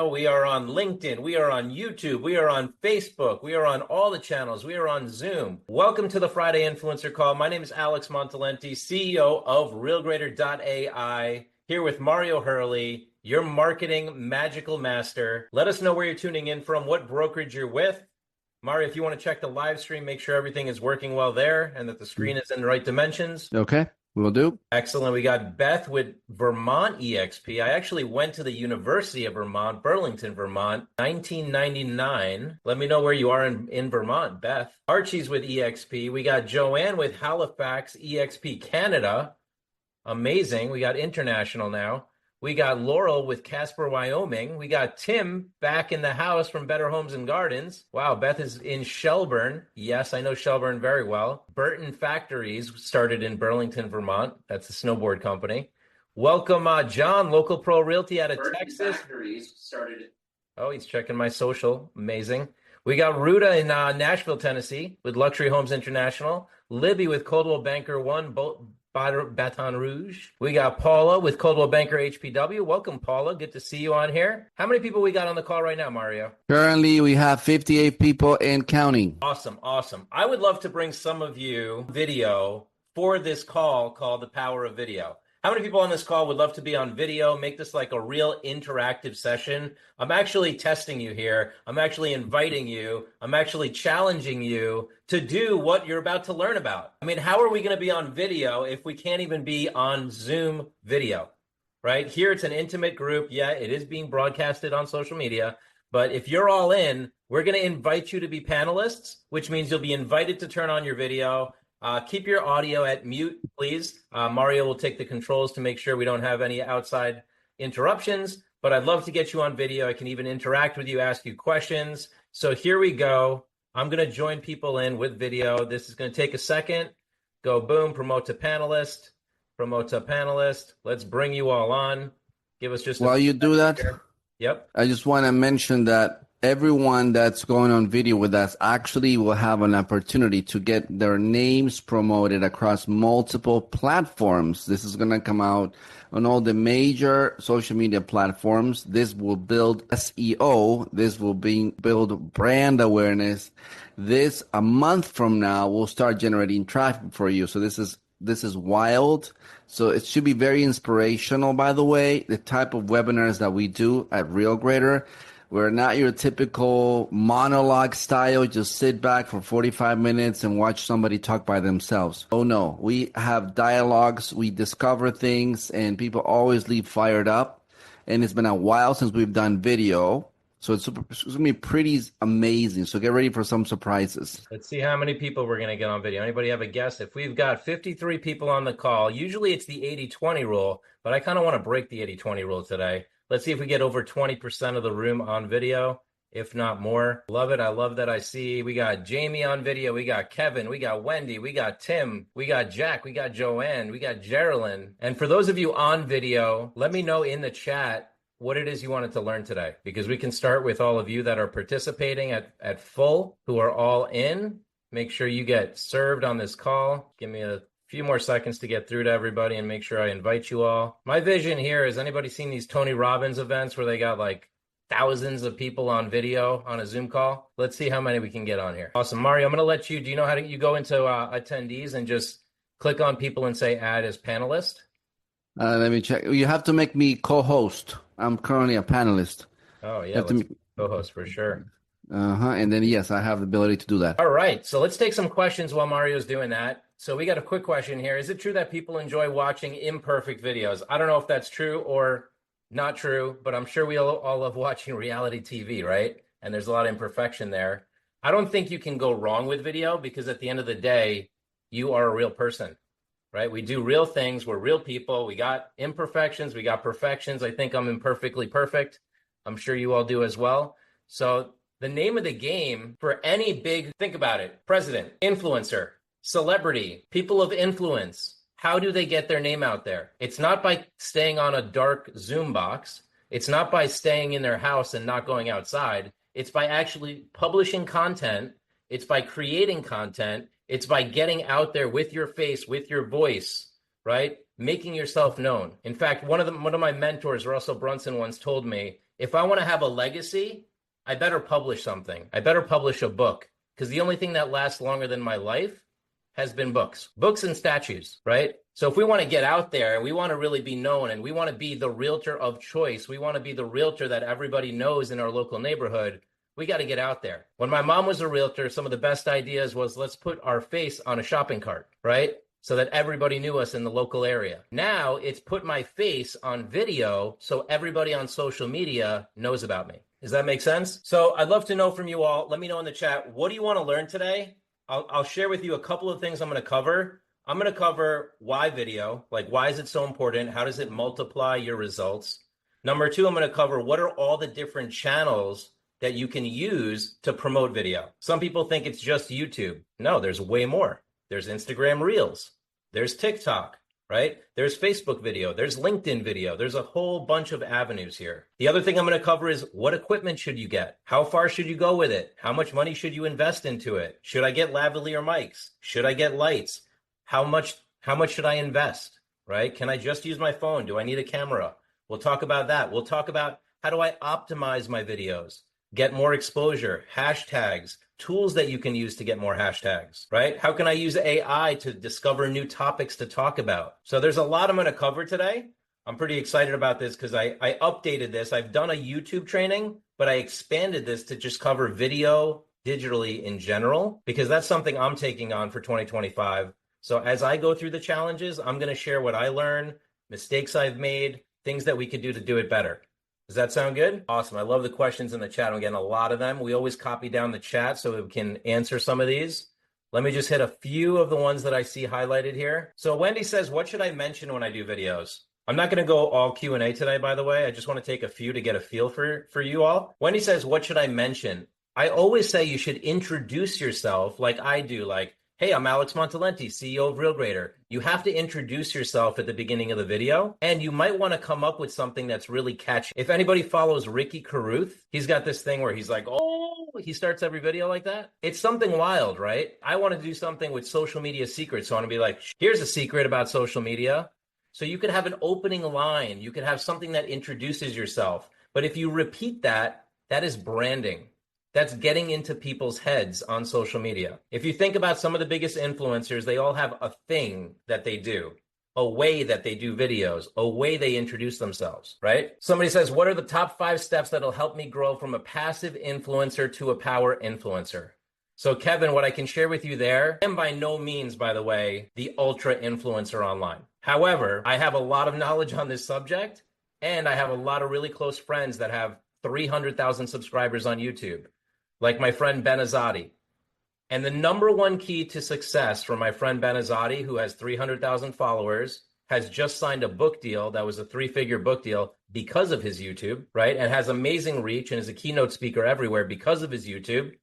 now. We are on LinkedIn. We are on YouTube. We are on Facebook. We are on all the channels. We are on Zoom. Welcome to the Friday Influencer Call. My name is Alex Montalenti, CEO of RealGrader.ai, here with Mario Hurley, your marketing magical master. Let us know where you're tuning in from, what brokerage you're with. Mario, if you want to check the live stream, make sure everything is working well there and that the screen is in the right dimensions. Okay, will do. Excellent. We got Beth with Vermont EXP. I actually went to the University of Vermont, Burlington, Vermont, 1999. Let me know where you are in Vermont, Beth. Archie's with EXP. We got Joanne with Halifax EXP Canada. Amazing. We got international now. We got Laurel with Casper, Wyoming. We got Tim back in the house from Better Homes and Gardens. Wow, Beth is in Shelburne. Yes, I know Shelburne very well. Burton Factories started in Burlington, Vermont. That's a snowboard company. Welcome, John, Local Pro Realty out of Burton Texas. Factories started. Oh, he's checking my social. Amazing. We got Ruta in Nashville, Tennessee with Luxury Homes International. Libby with Coldwell Banker One, Baton Rouge. We got Paula with Coldwell Banker HPW. Welcome, Paula. Good to see you on here. How many people we got on the call right now, Mario? Currently, we have 58 people and counting. Awesome, awesome. I would love to bring some of you video for this call called The Power of Video. How many people on this call would love to be on video, make this like a real interactive session? I'm actually testing you here. I'm actually inviting you. I'm actually challenging you to do what you're about to learn about. I mean, how are we going to be on video if we can't even be on Zoom video, right? Here, it's an intimate group. Yeah, it is being broadcasted on social media. But if you're all in, we're going to invite you to be panelists, which means you'll be invited to turn on your video. Keep your audio at mute, please. Mario will take the controls to make sure we don't have any outside interruptions, but I'd love to get you on video. I can even interact with you, ask you questions. So here we go. I'm going to join people in with video. This is going to take a second. Go boom, promote to panelist, promote to panelist. Let's bring you all on. Give us just While you do that, Yep. I just want to mention that everyone that's going on video with us actually will have an opportunity to get their names promoted across multiple platforms. This is going to come out on all the major social media platforms. This will build SEO. This will build brand awareness. This, a month from now, will start generating traffic for you. So this is wild. So it should be very inspirational, by the way, the type of webinars that we do at RealGrader. We're not your typical monologue style, just sit back for 45 minutes and watch somebody talk by themselves. Oh no, we have dialogues, we discover things, and people always leave fired up. And it's been a while since we've done video, so it's going to be pretty amazing. So get ready for some surprises. Let's see how many people we're going to get on video. Anybody have a guess? If we've got 53 people on the call, usually it's the 80-20 rule, but I kind of want to break the 80-20 rule today. Let's see if we get over 20% of the room on video, if not more. Love it. I love that I see. We got Jamie on video. We got Kevin. We got Wendy. We got Tim. We got Jack. We got Joanne. We got Geraldine. And for those of you on video, let me know in the chat what it is you wanted to learn today, because we can start with all of you that are participating at full, who are all in. Make sure you get served on this call. Give me a few more seconds to get through to everybody and make sure I invite you all. My vision here is, anybody seen these Tony Robbins events where they got like thousands of people on video on a Zoom call? Let's see how many we can get on here. Awesome. Mario, I'm going to let you, do you know how to, you go into attendees and just click on people and say add as panelist? Let me check. You have to make me co-host. I'm currently a panelist. Oh yeah, let's co-host for sure. And then yes, I have the ability to do that. All right, so let's take some questions while Mario's doing that. So we got a quick question here. Is it true that people enjoy watching imperfect videos? I don't know if that's true or not true, but I'm sure we all love watching reality TV, right? And there's a lot of imperfection there. I don't think you can go wrong with video, because at the end of the day, you are a real person, right? We do real things. We're real people. We got imperfections. We got perfections. I think I'm imperfectly perfect. I'm sure you all do as well. So the name of the game for any big, think about it, president, influencer, celebrity, people of influence, how do they get their name out there? It's not by staying on a dark Zoom box. It's not by staying in their house and not going outside. It's by actually publishing content. It's by creating content. It's by getting out there with your face, with your voice, right? Making yourself known. In fact, one of my mentors, Russell Brunson, once told me, If I want to have a legacy, I better publish something. I better publish a book, because the only thing that lasts longer than my life has been books and statues, right? So if we want to get out there and we want to really be known and we want to be the realtor of choice, we want to be the realtor that everybody knows in our local neighborhood, we got to get out there. When my mom was a realtor, some of the best ideas was, let's put our face on a shopping cart, right? So that everybody knew us in the local area. Now it's put my face on video so everybody on social media knows about me. Does that make sense? So I'd love to know from you all. Let me know in the chat, what do you want to learn today? I'll share with you a couple of things I'm going to cover. I'm going to cover why video, like why is it so important? How does it multiply your results? Number two, I'm going to cover what are all the different channels that you can use to promote video. Some people think it's just YouTube. No, there's way more. There's Instagram Reels. There's TikTok, right? There's Facebook video. There's LinkedIn video. There's a whole bunch of avenues here. The other thing I'm going to cover is, what equipment should you get? How far should you go with it? How much money should you invest into it? Should I get lavalier mics? Should I get lights? How much should I invest, right? Can I just use my phone? Do I need a camera? We'll talk about that. We'll talk about, how do I optimize my videos, get more exposure, hashtags, tools that you can use to get more hashtags, right? How can I use AI to discover new topics to talk about? So there's a lot I'm going to cover today. I'm pretty excited about this because I updated this. I've done a YouTube training, but I expanded this to just cover video digitally in general, because that's something I'm taking on for 2025. So as I go through the challenges, I'm going to share what I learned, mistakes I've made, things that we could do to do it better. Does that sound good? Awesome. I love the questions in the chat. I'm getting a lot of them. We always copy down the chat so we can answer some of these. Let me just hit a few of the ones that I see highlighted here. So Wendy says, what should I mention when I do videos? I'm not going to go all Q&A today, by the way. I just want to take a few to get a feel for you all. Wendy says, what should I mention? I always say you should introduce yourself like I do, like, hey, I'm Alex Montalenti, CEO of RealGrader. You have to introduce yourself at the beginning of the video, and you might want to come up with something that's really catchy. If anybody follows Ricky Carruth, he's got this thing where he's like, oh, he starts every video like that. It's something wild, right? I want to do something with social media secrets. So I want to be like, here's a secret about social media. So you could have an opening line. You could have something that introduces yourself. But if you repeat that, that is branding. That's getting into people's heads on social media. If you think about some of the biggest influencers, they all have a thing that they do, a way that they do videos, a way they introduce themselves, right? Somebody says, what are the top 5 steps that'll help me grow from a passive influencer to a power influencer? So Kevin, what I can share with you there, I am by no means, by the way, the ultra influencer online. However, I have a lot of knowledge on this subject, and I have a lot of really close friends that have 300,000 subscribers on YouTube, like my friend Ben Azadi. And the number one key to success for my friend Ben Azadi, who has 300,000 followers, has just signed a book deal that was a 3-figure book deal because of his YouTube, right? And has amazing reach and is a keynote speaker everywhere because of his YouTube,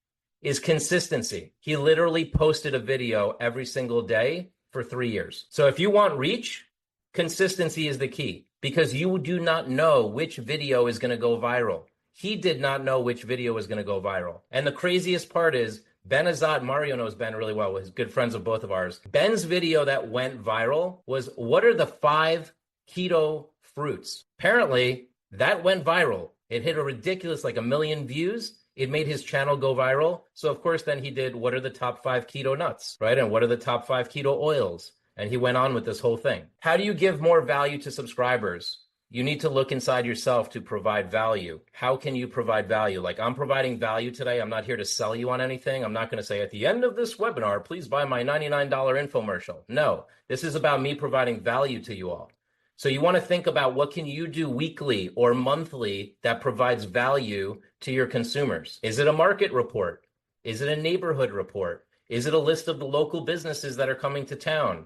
is consistency. He literally posted a video every single day for 3 years. So if you want reach, consistency is the key, because you do not know which video is going to go viral. He did not know which video was going to go viral. And the craziest part is, Ben Azad, Mario knows Ben really well, he's good friends of both of ours. Ben's video that went viral was, what are the 5 keto fruits? Apparently, that went viral. It hit a ridiculous, like 1 million views. It made his channel go viral. So of course, then he did, what are the top 5 keto nuts, right? And what are the top 5 keto oils? And he went on with this whole thing. How do you give more value to subscribers? You need to look inside yourself to provide value. How can you provide value? Like, I'm providing value today. I'm not here to sell you on anything. I'm not going to say at the end of this webinar, please buy my $99 infomercial. No, this is about me providing value to you all. So you want to think about, what can you do weekly or monthly that provides value to your consumers? Is it a market report? Is it a neighborhood report? Is it a list of the local businesses that are coming to town?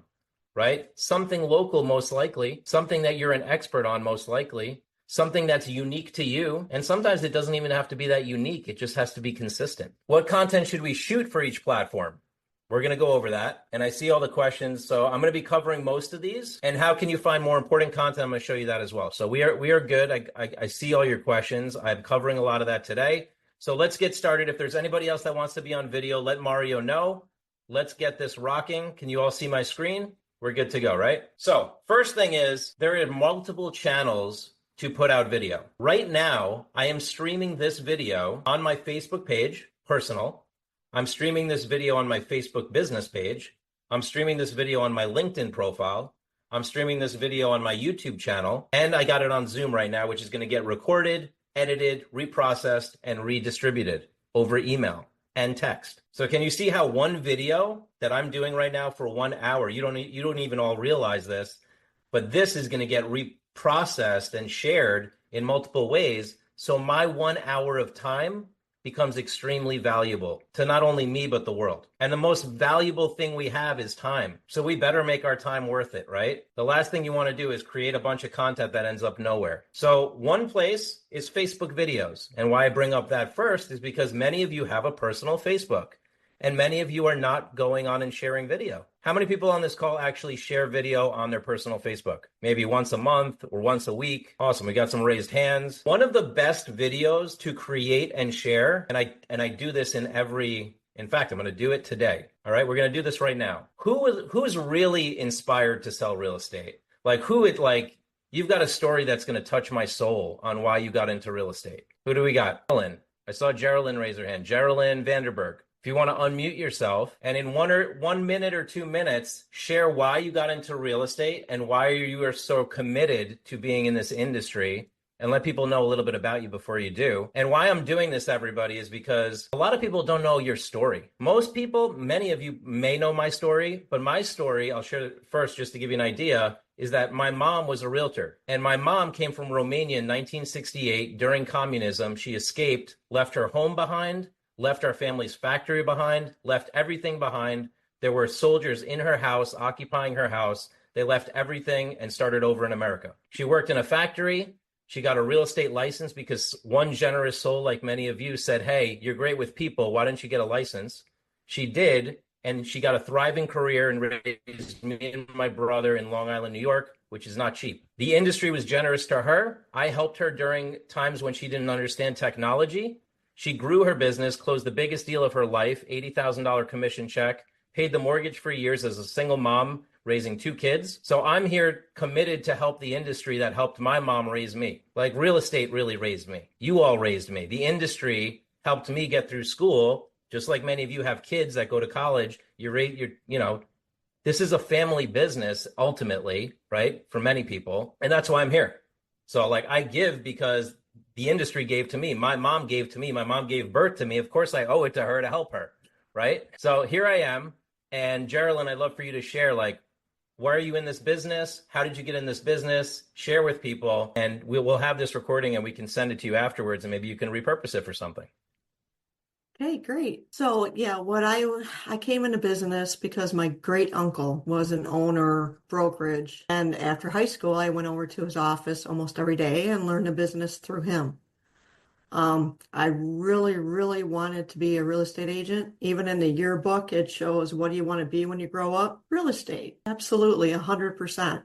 Right? Something local, most likely, something that you're an expert on, most likely, something that's unique to you. And sometimes it doesn't even have to be that unique. It just has to be consistent. What content should we shoot for each platform? We're going to go over that. And I see all the questions. So I'm going to be covering most of these. And how can you find more important content? I'm going to show you that as well. So we are good. I see all your questions. I'm covering a lot of that today. So let's get started. If there's anybody else that wants to be on video, let Mario know. Let's get this rocking. Can you all see my screen? We're good to go, right? So first thing is, there are multiple channels to put out video. Right now, I am streaming this video on my Facebook page, personal. I'm streaming this video on my Facebook business page. I'm streaming this video on my LinkedIn profile. I'm streaming this video on my YouTube channel. And I got it on Zoom right now, which is going to get recorded, edited, reprocessed, and redistributed over email and text. So can you see how one video that I'm doing right now for 1 hour, you don't even all realize this, but this is going to get reprocessed and shared in multiple ways. So my 1 hour of time becomes extremely valuable to not only me, but the world. And the most valuable thing we have is time. So we better make our time worth it, right? The last thing you want to do is create a bunch of content that ends up nowhere. So one place is Facebook videos. And why I bring up that first is because many of you have a personal Facebook. And many of you are not going on and sharing video. How many people on this call actually share video on their personal Facebook? Maybe once a month or once a week. Awesome, we got some raised hands. One of the best videos to create and share, and I do this in fact, I'm going to do it today. All right, we're going to do this right now. Who is really inspired to sell real estate? You've got a story that's going to touch my soul on why you got into real estate. Who do we got? Geraldine. I saw Geraldine raise her hand. Geraldine Vanderberg. If you want to unmute yourself and in 1 minute or 2 minutes, share why you got into real estate and why you are so committed to being in this industry, and let people know a little bit about you before you do. And why I'm doing this, everybody, is because a lot of people don't know your story. Most people, many of you may know my story, but my story, I'll share it first just to give you an idea, is that my mom was a realtor. And my mom came from Romania in 1968 during communism. She escaped, left her home behind, left our family's factory behind, left everything behind. There were soldiers in her house, occupying her house. They left everything and started over in America. She worked in a factory. She got a real estate license because one generous soul, like many of you, said, hey, you're great with people. Why don't you get a license? She did, and she got a thriving career and raised me and my brother in Long Island, New York, which is not cheap. The industry was generous to her. I helped her during times when she didn't understand technology. She grew her business, closed the biggest deal of her life, $80,000 commission check, paid the mortgage for years as a single mom, raising 2 kids. So I'm here committed to help the industry that helped my mom raise me. Like real estate really raised me. You all raised me. The industry helped me get through school. Just like many of you have kids that go to college, this is a family business ultimately, right? For many people. And that's why I'm here. So I give because the industry gave to me. My mom gave to me. My mom gave birth to me. Of course, I owe it to her to help her, right? So here I am. And Geraldine, I'd love for you to share, why are you in this business? How did you get in this business? Share with people, and we'll have this recording and we can send it to you afterwards, and maybe you can repurpose it for something. Okay, great. So yeah, I came into business because my great uncle was an owner brokerage. And after high school, I went over to his office almost every day and learned the business through him. I really, really wanted to be a real estate agent. Even in the yearbook, it shows what do you want to be when you grow up? Real estate. Absolutely, 100%.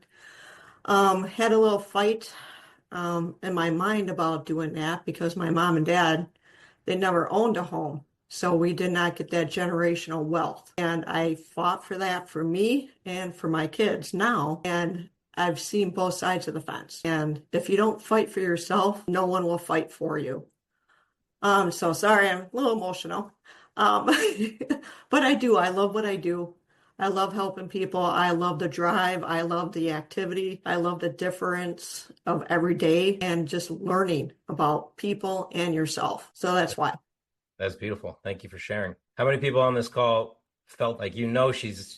Had a little fight in my mind about doing that because my mom and dad, they never owned a home. So we did not get that generational wealth. And I fought for that for me and for my kids now. And I've seen both sides of the fence. And if you don't fight for yourself, no one will fight for you. So sorry, I'm a little emotional. But I do. I love what I do. I love helping people. I love the drive. I love the activity. I love the difference of every day and just learning about people and yourself. So that's why. That's beautiful. Thank you for sharing. How many people on this call felt like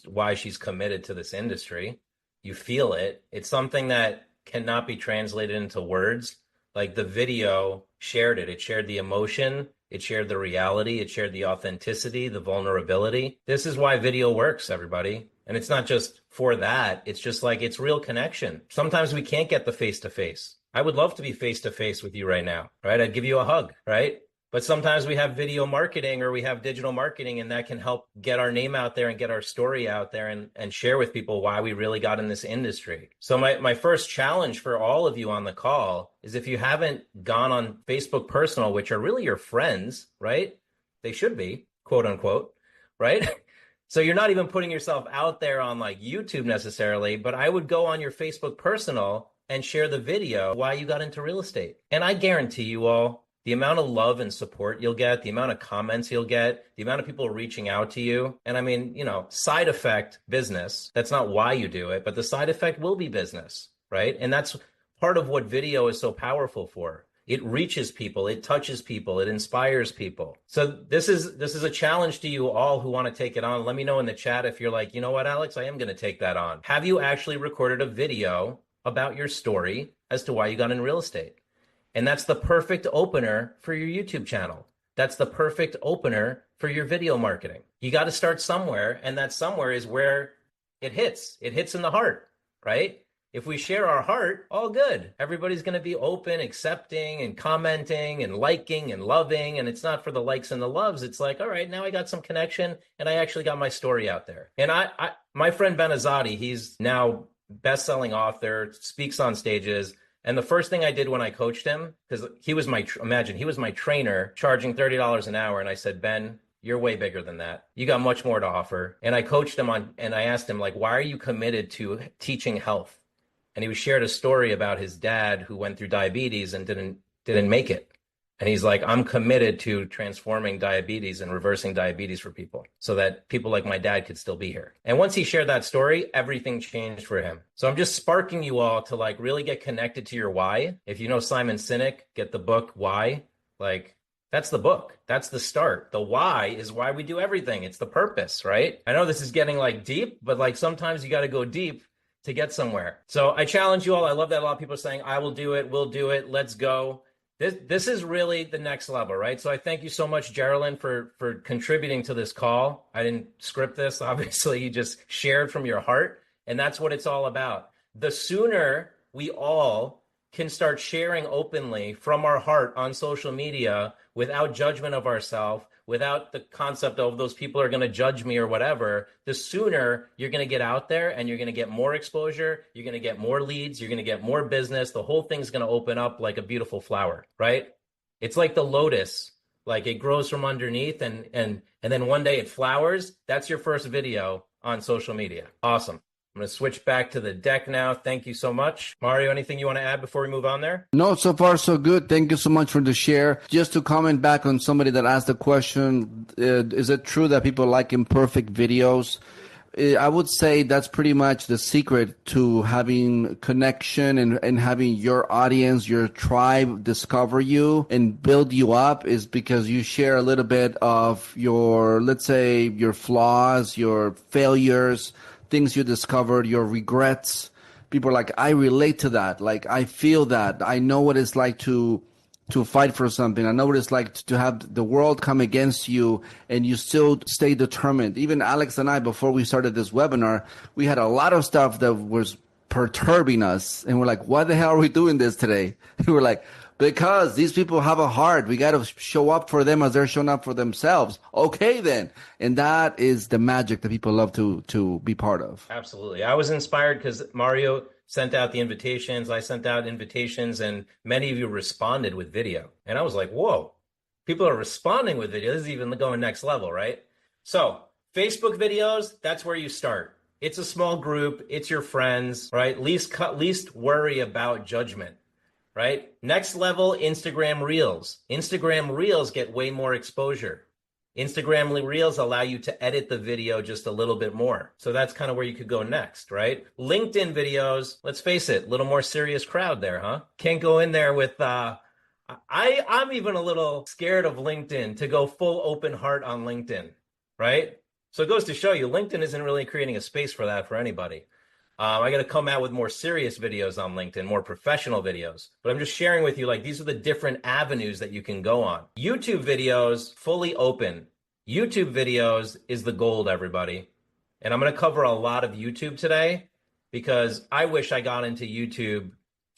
why she's committed to this industry? You feel it. It's something that cannot be translated into words. Like the video shared it. It shared the emotion. It shared the reality. It shared the authenticity, the vulnerability. This is why video works, everybody. And it's not just for that. It's just it's real connection. Sometimes we can't get the face-to-face. I would love to be face-to-face with you right now, right? I'd give you a hug, right? But sometimes we have video marketing or we have digital marketing, and that can help get our name out there and get our story out there and share with people why we really got in this industry. So my first challenge for all of you on the call is if you haven't gone on Facebook Personal, which are really your friends, right? They should be, quote unquote, right? So you're not even putting yourself out there on YouTube necessarily, but I would go on your Facebook Personal and share the video why you got into real estate. And I guarantee you all, the amount of love and support you'll get, the amount of comments you'll get, the amount of people reaching out to you. And I mean, side effect business. That's not why you do it, but the side effect will be business, right? And that's part of what video is so powerful for. It reaches people, it touches people, it inspires people. So this is a challenge to you all who want to take it on. Let me know in the chat if you're like, you know what, Alex, I am going to take that on. Have you actually recorded a video about your story as to why you got in real estate? And that's the perfect opener for your YouTube channel. That's the perfect opener for your video marketing. You got to start somewhere, and that somewhere is where it hits. It hits in the heart, right? If we share our heart, all good. Everybody's going to be open, accepting, and commenting, and liking, and loving. And it's not for the likes and the loves. It's like, all right, now I got some connection, and I actually got my story out there. And my friend Ben Azadi, he's now best-selling author, speaks on stages. And the first thing I did when I coached him, because he was my trainer, charging $30 an hour. And I said, Ben, you're way bigger than that. You got much more to offer. And I coached him and I asked him, like, why are you committed to teaching health? And he shared a story about his dad who went through diabetes and didn't make it. And he's like, I'm committed to transforming diabetes and reversing diabetes for people so that people like my dad could still be here. And once he shared that story, everything changed for him. So I'm just sparking you all to like really get connected to your why. If you know Simon Sinek, get the book Why. Like, that's the book. That's the start. The why is why we do everything. It's the purpose, right? I know this is getting like deep, but like sometimes you got to go deep to get somewhere. So I challenge you all. I love that a lot of people are saying, I will do it. We'll do it. Let's go. This is really the next level, right? So I thank you so much, Geraldine, for contributing to this call. I didn't script this. Obviously, you just shared from your heart, and that's what it's all about. The sooner we all can start sharing openly from our heart on social media without judgment of ourselves, without the concept of those people are going to judge me or whatever, the sooner you're going to get out there and you're going to get more exposure, you're going to get more leads, you're going to get more business. The whole thing's going to open up like a beautiful flower, right? It's like the lotus, like it grows from underneath and then one day it flowers. That's your first video on social media. Awesome. I'm going to switch back to the deck now. Thank you so much. Mario, anything you want to add before we move on there? No, so far so good. Thank you so much for the share. Just to comment back on somebody that asked the question, is it true that people like imperfect videos? I would say that's pretty much the secret to having connection and having your audience, your tribe discover you and build you up is because you share a little bit of your, let's say, your flaws, your failures, things you discovered, your regrets. People are like, I relate to that. Like, I feel that. I know what it's like to fight for something. I know what it's like to have the world come against you and you still stay determined. Even Alex and I, before we started this webinar, we had a lot of stuff that was perturbing us. And we're like, why the hell are we doing this today? And we're like, because these people have a heart. We got to show up for them as they're showing up for themselves. Okay, then. And that is the magic that people love to be part of. Absolutely. I was inspired because Mario sent out the invitations. I sent out invitations and many of you responded with video. And I was like, whoa, people are responding with video. This is even going next level, right? So Facebook videos, that's where you start. It's a small group. It's your friends, right? Least worry about judgment. Right? Next level, Instagram Reels. Instagram Reels get way more exposure. Instagram Reels allow you to edit the video just a little bit more. So that's kind of where you could go next, right? LinkedIn videos, let's face it, a little more serious crowd there, huh? Can't go in there with, I'm even a little scared of LinkedIn to go full open heart on LinkedIn, right? So it goes to show you, LinkedIn isn't really creating a space for that for anybody. I got to come out with more serious videos on LinkedIn, more professional videos. But I'm just sharing with you, like, these are the different avenues that you can go on. YouTube videos, fully open. YouTube videos is the gold, everybody. And I'm going to cover a lot of YouTube today because I wish I got into YouTube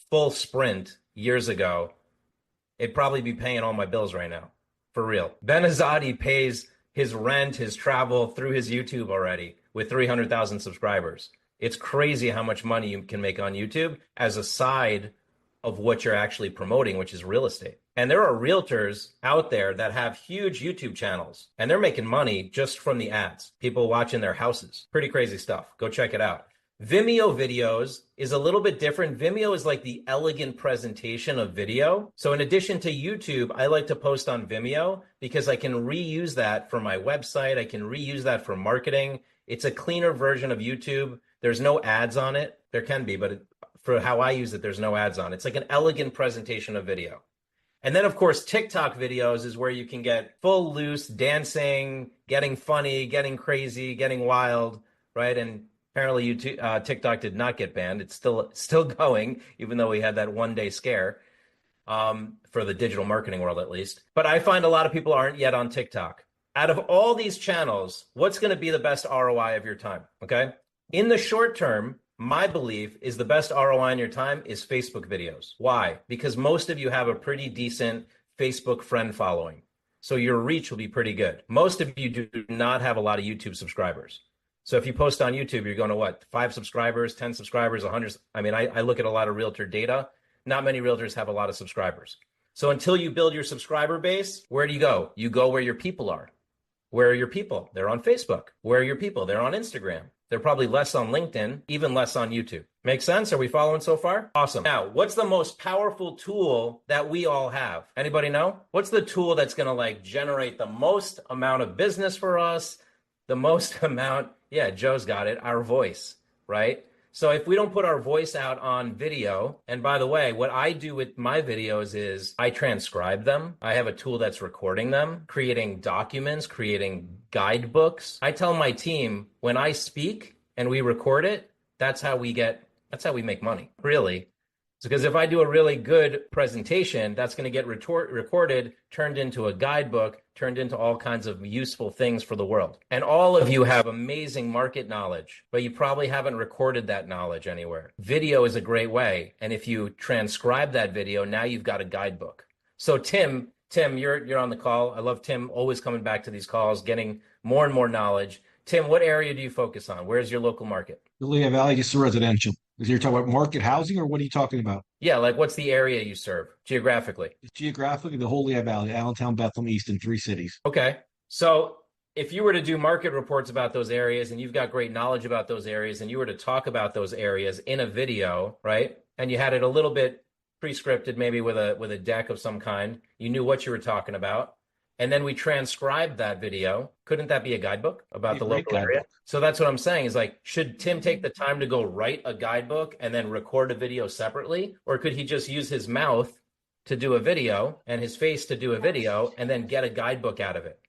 full sprint years ago. It'd probably be paying all my bills right now, for real. Ben Azadi pays his rent, his travel through his YouTube already with 300,000 subscribers. It's crazy how much money you can make on YouTube as a side of what you're actually promoting, which is real estate. And there are realtors out there that have huge YouTube channels and they're making money just from the ads, people watching their houses. Pretty crazy stuff. Go check it out. Vimeo videos is a little bit different. Vimeo is like the elegant presentation of video. So in addition to YouTube, I like to post on Vimeo because I can reuse that for my website. I can reuse that for marketing. It's a cleaner version of YouTube. There's no ads on it. There can be, but for how I use it, there's no ads on it. It's like an elegant presentation of video. And then, of course, TikTok videos is where you can get full loose dancing, getting funny, getting crazy, getting wild, right? And apparently, TikTok did not get banned. It's still going, even though we had that one-day scare for the digital marketing world, at least. But I find a lot of people aren't yet on TikTok. Out of all these channels, what's going to be the best ROI of your time? Okay, in the short term, my belief is the best ROI in your time is Facebook videos. Why? Because most of you have a pretty decent Facebook friend following, so your reach will be pretty good. Most of you do not have a lot of YouTube subscribers. So if you post on YouTube, you're going to what? 5 subscribers, 10 subscribers, 100. I mean, I look at a lot of realtor data. Not many realtors have a lot of subscribers. So until you build your subscriber base, where do you go? You go where your people are. Where are your people? They're on Facebook. Where are your people? They're on Instagram. They're probably less on LinkedIn, even less on YouTube. Make sense? Are we following so far? Awesome. Now, what's the most powerful tool that we all have? Anybody know? What's the tool that's going to like generate the most amount of business for us? The most amount, yeah, Joe's got it, our voice, right? So if we don't put our voice out on video, and by the way, what I do with my videos is I transcribe them. I have a tool that's recording them, creating documents, creating guidebooks. I tell my team when I speak and we record it, that's how we make money, really. Because if I do a really good presentation, that's going to get recorded, turned into a guidebook, turned into all kinds of useful things for the world. And all of you have amazing market knowledge, but you probably haven't recorded that knowledge anywhere. Video is a great way. And if you transcribe that video, now you've got a guidebook. So Tim, you're on the call. I love Tim always coming back to these calls, getting more and more knowledge. Tim, what area do you focus on? Where's your local market? The Lehigh Valley, just residential. Is you're talking about market housing, or what are you talking about? Yeah, like what's the area you serve geographically? Geographically, the whole Lehigh Valley, Allentown, Bethlehem, Easton, 3 cities. Okay. So if you were to do market reports about those areas and you've got great knowledge about those areas and you were to talk about those areas in a video, right? And you had it a little bit pre-scripted, maybe with a deck of some kind, you knew what you were talking about. And then we transcribed that video. Couldn't that be a guidebook about the local area? So that's what I'm saying is like, should Tim take the time to go write a guidebook and then record a video separately? Or could he just use his mouth to do a video and his face to do a video and then get a guidebook out of it?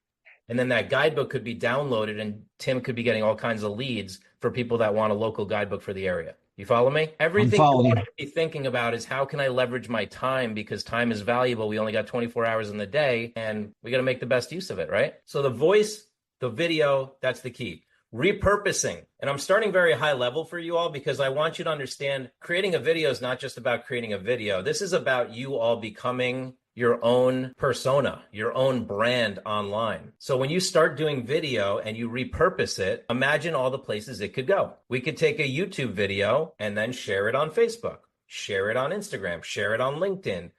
And then that guidebook could be downloaded and Tim could be getting all kinds of leads for people that want a local guidebook for the area. You follow me? Everything you want to be thinking about is how can I leverage my time, because time is valuable. We only got 24 hours in the day and we got to make the best use of it, right? So the voice, the video, that's the key. Repurposing. And I'm starting very high level for you all because I want you to understand creating a video is not just about creating a video. This is about you all becoming your own persona, your own brand online. So when you start doing video and you repurpose it, imagine all the places it could go. We could take a YouTube video and then share it on Facebook, share it on Instagram, share it on LinkedIn,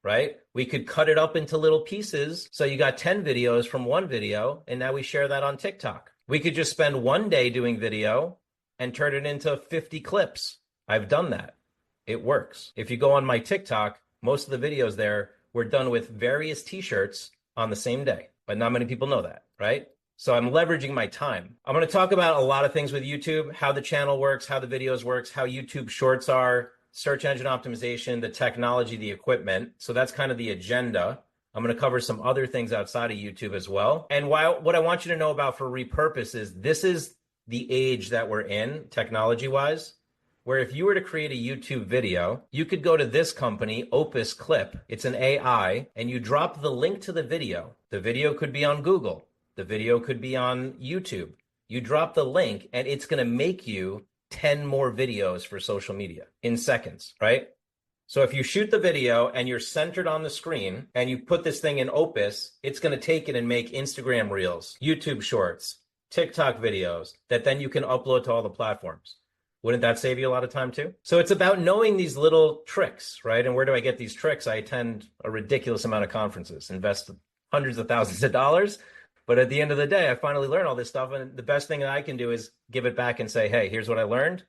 right? We could cut it up into little pieces. So you got 10 videos from one video, and now we share that on TikTok. We could just spend one day doing video and turn it into 50 clips. I've done that. It works. If you go on my TikTok, most of the videos there were done with various t-shirts on the same day, but not many people know that, right? So I'm leveraging my time. I'm going to talk about a lot of things with YouTube, how the channel works, how the videos works, how YouTube shorts are, search engine optimization, the technology, the equipment. So that's kind of the agenda. I'm going to cover some other things outside of YouTube as well. And what I want you to know about for repurpose is this is the age that we're in technology-wise, where if you were to create a YouTube video, you could go to this company, Opus Clip. It's an AI, and you drop the link to the video. The video could be on Google. The video could be on YouTube. You drop the link, and it's going to make you 10 more videos for social media in seconds, right? So if you shoot the video and you're centered on the screen and you put this thing in Opus, it's going to take it and make Instagram Reels, YouTube Shorts, TikTok videos that then you can upload to all the platforms. Wouldn't that save you a lot of time too? So it's about knowing these little tricks, right? And where do I get these tricks? I attend a ridiculous amount of conferences, invest hundreds of thousands of dollars. But at the end of the day, I finally learned all this stuff. And the best thing that I can do is give it back and say, hey, here's what I learned.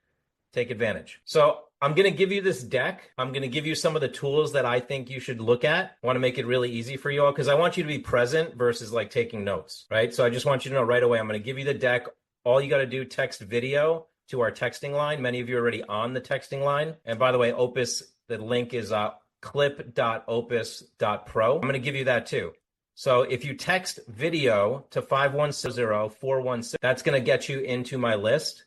take advantage. So I'm going to give you this deck. I'm going to give you some of the tools that I think you should look at. I want to make it really easy for you all because I want you to be present versus like taking notes, right? So I just want you to know right away, I'm going to give you the deck. All you got to do, text video to our texting line. Many of you are already on the texting line. And by the way, Opus, the link is clip.opus.pro. I'm going to give you that too. So if you text video to 510-416, that's going to get you into my list.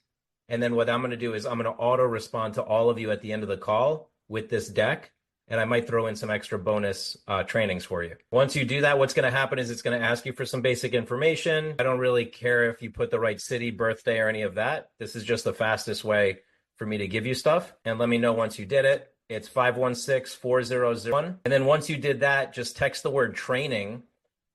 And then what I'm going to do is I'm going to auto respond to all of you at the end of the call with this deck. And I might throw in some extra bonus trainings for you. Once you do that, what's going to happen is it's going to ask you for some basic information. I don't really care if you put the right city, birthday, or any of that. This is just the fastest way for me to give you stuff. And let me know once you did it. It's 516-4001. And then once you did that, just text the word training,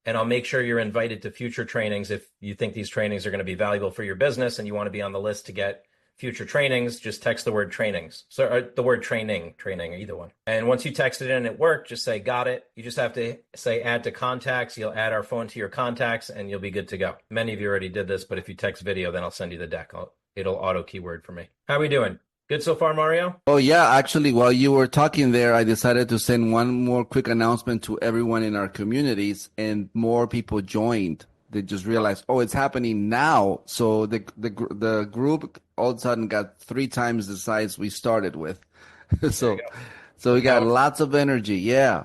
and I'll make sure you're invited to future trainings. If you think these trainings are going to be valuable for your business and you want to be on the list to get future trainings, just text the word trainings. So the word training, either one. And once you text it in and it worked, just say, got it. You just have to say add to contacts. You'll add our phone to your contacts and you'll be good to go. Many of you already did this, but if you text video, then I'll send you the deck. It'll auto keyword for me. How are we doing? Good so far, Mario? Oh, yeah. Actually, while you were talking there, I decided to send one more quick announcement to everyone in our communities, and more people joined. They just realized, oh, it's happening now. So the group all of a sudden got 3 times the size we started with. so we got lots of energy. Yeah.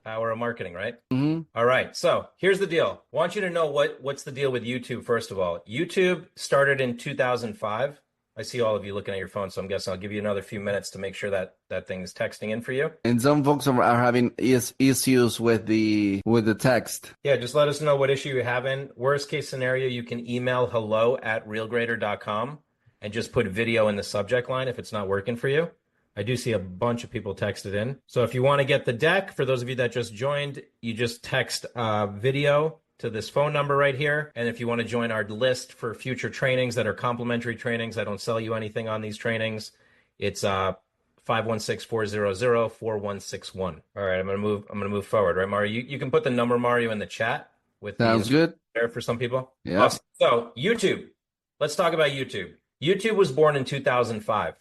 Power of marketing, right? Mm-hmm. All right. So here's the deal. I want you to know what's the deal with YouTube, first of all. YouTube started in 2005. I see all of you looking at your phone, so I'm guessing I'll give you another few minutes to make sure that thing is texting in for you. And some folks are having issues with the text. Yeah, just let us know what issue you're having. Worst case scenario, you can email hello@realgrader.com and just put video in the subject line if it's not working for you. I do see a bunch of people texted in. So if you want to get the deck, for those of you that just joined, you just text video to this phone number right here. And if you want to join our list for future trainings that are complimentary trainings, I don't sell you anything on these trainings. It's 516-400-4161. All right, I'm gonna move forward, right, Mario? You can put the number, Mario, in the chat with Sounds good. There for some people. Yeah. Awesome. So YouTube. Let's talk about YouTube. YouTube was born in 2005.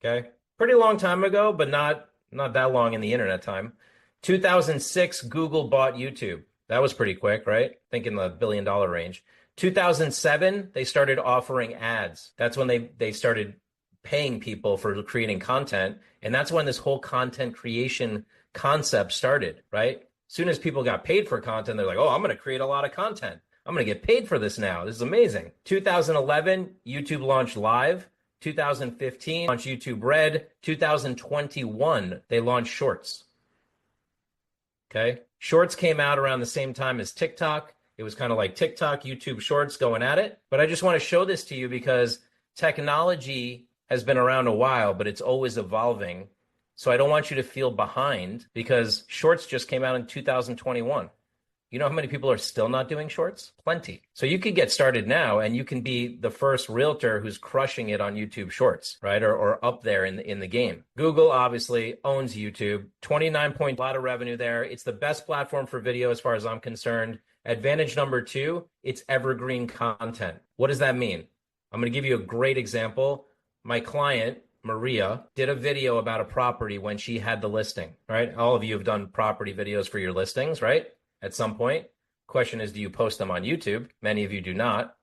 Okay. Pretty long time ago, but not that long in the internet time. 2006, Google bought YouTube. That was pretty quick, right? I think in the $1 billion range. 2007, they started offering ads. That's when they started paying people for creating content. And that's when this whole content creation concept started, right? As soon as people got paid for content, they're like, oh, I'm going to create a lot of content. I'm going to get paid for this now. This is amazing. 2011, YouTube launched Live. 2015, launched YouTube Red. 2021, they launched Shorts. Okay. Shorts came out around the same time as TikTok. It was kind of like TikTok, YouTube Shorts going at it. But I just want to show this to you because technology has been around a while, but it's always evolving. So I don't want you to feel behind because Shorts just came out in 2021. You know how many people are still not doing Shorts? Plenty. So you could get started now and you can be the first realtor who's crushing it on YouTube Shorts, right? Or up there in the game. Google obviously owns YouTube. 29 point, a lot of revenue there. It's the best platform for video as far as I'm concerned. Advantage number 2, it's evergreen content. What does that mean? I'm going to give you a great example. My client, Maria, did a video about a property when she had the listing, right? All of you have done property videos for your listings, right? At some point. Question is, do you post them on YouTube? Many of you do not.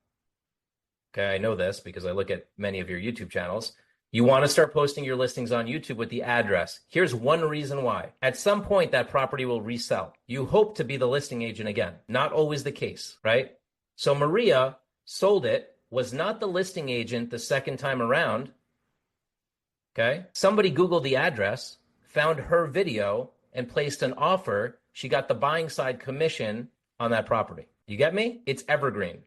Okay, I know this because I look at many of your YouTube channels. You want to start posting your listings on YouTube with the address. Here's one reason why. At some point, that property will resell. You hope to be the listing agent again. Not always the case, right? So Maria sold it, was not the listing agent the second time around. Okay, somebody Googled the address, found her video, and placed an offer. She got the buying side commission on that property. You get me? It's evergreen.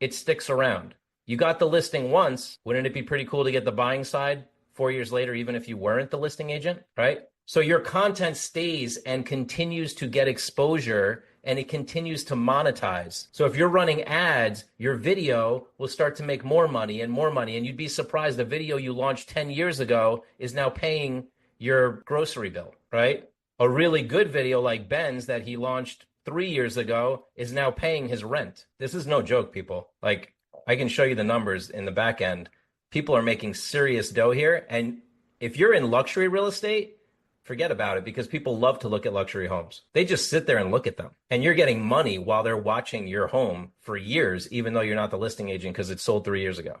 It sticks around. You got the listing once. Wouldn't it be pretty cool to get the buying side 4 years later, even if you weren't the listing agent, right? So your content stays and continues to get exposure and it continues to monetize. So if you're running ads, your video will start to make more money. And you'd be surprised the video you launched 10 years ago is now paying your grocery bill, right? A really good video like Ben's that he launched 3 years ago is now paying his rent. This is no joke, people. Like, I can show you the numbers in the back end. People are making serious dough here. And if you're in luxury real estate, forget about it, because people love to look at luxury homes. They just sit there and look at them. And you're getting money while they're watching your home for years, even though you're not the listing agent because it sold 3 years ago.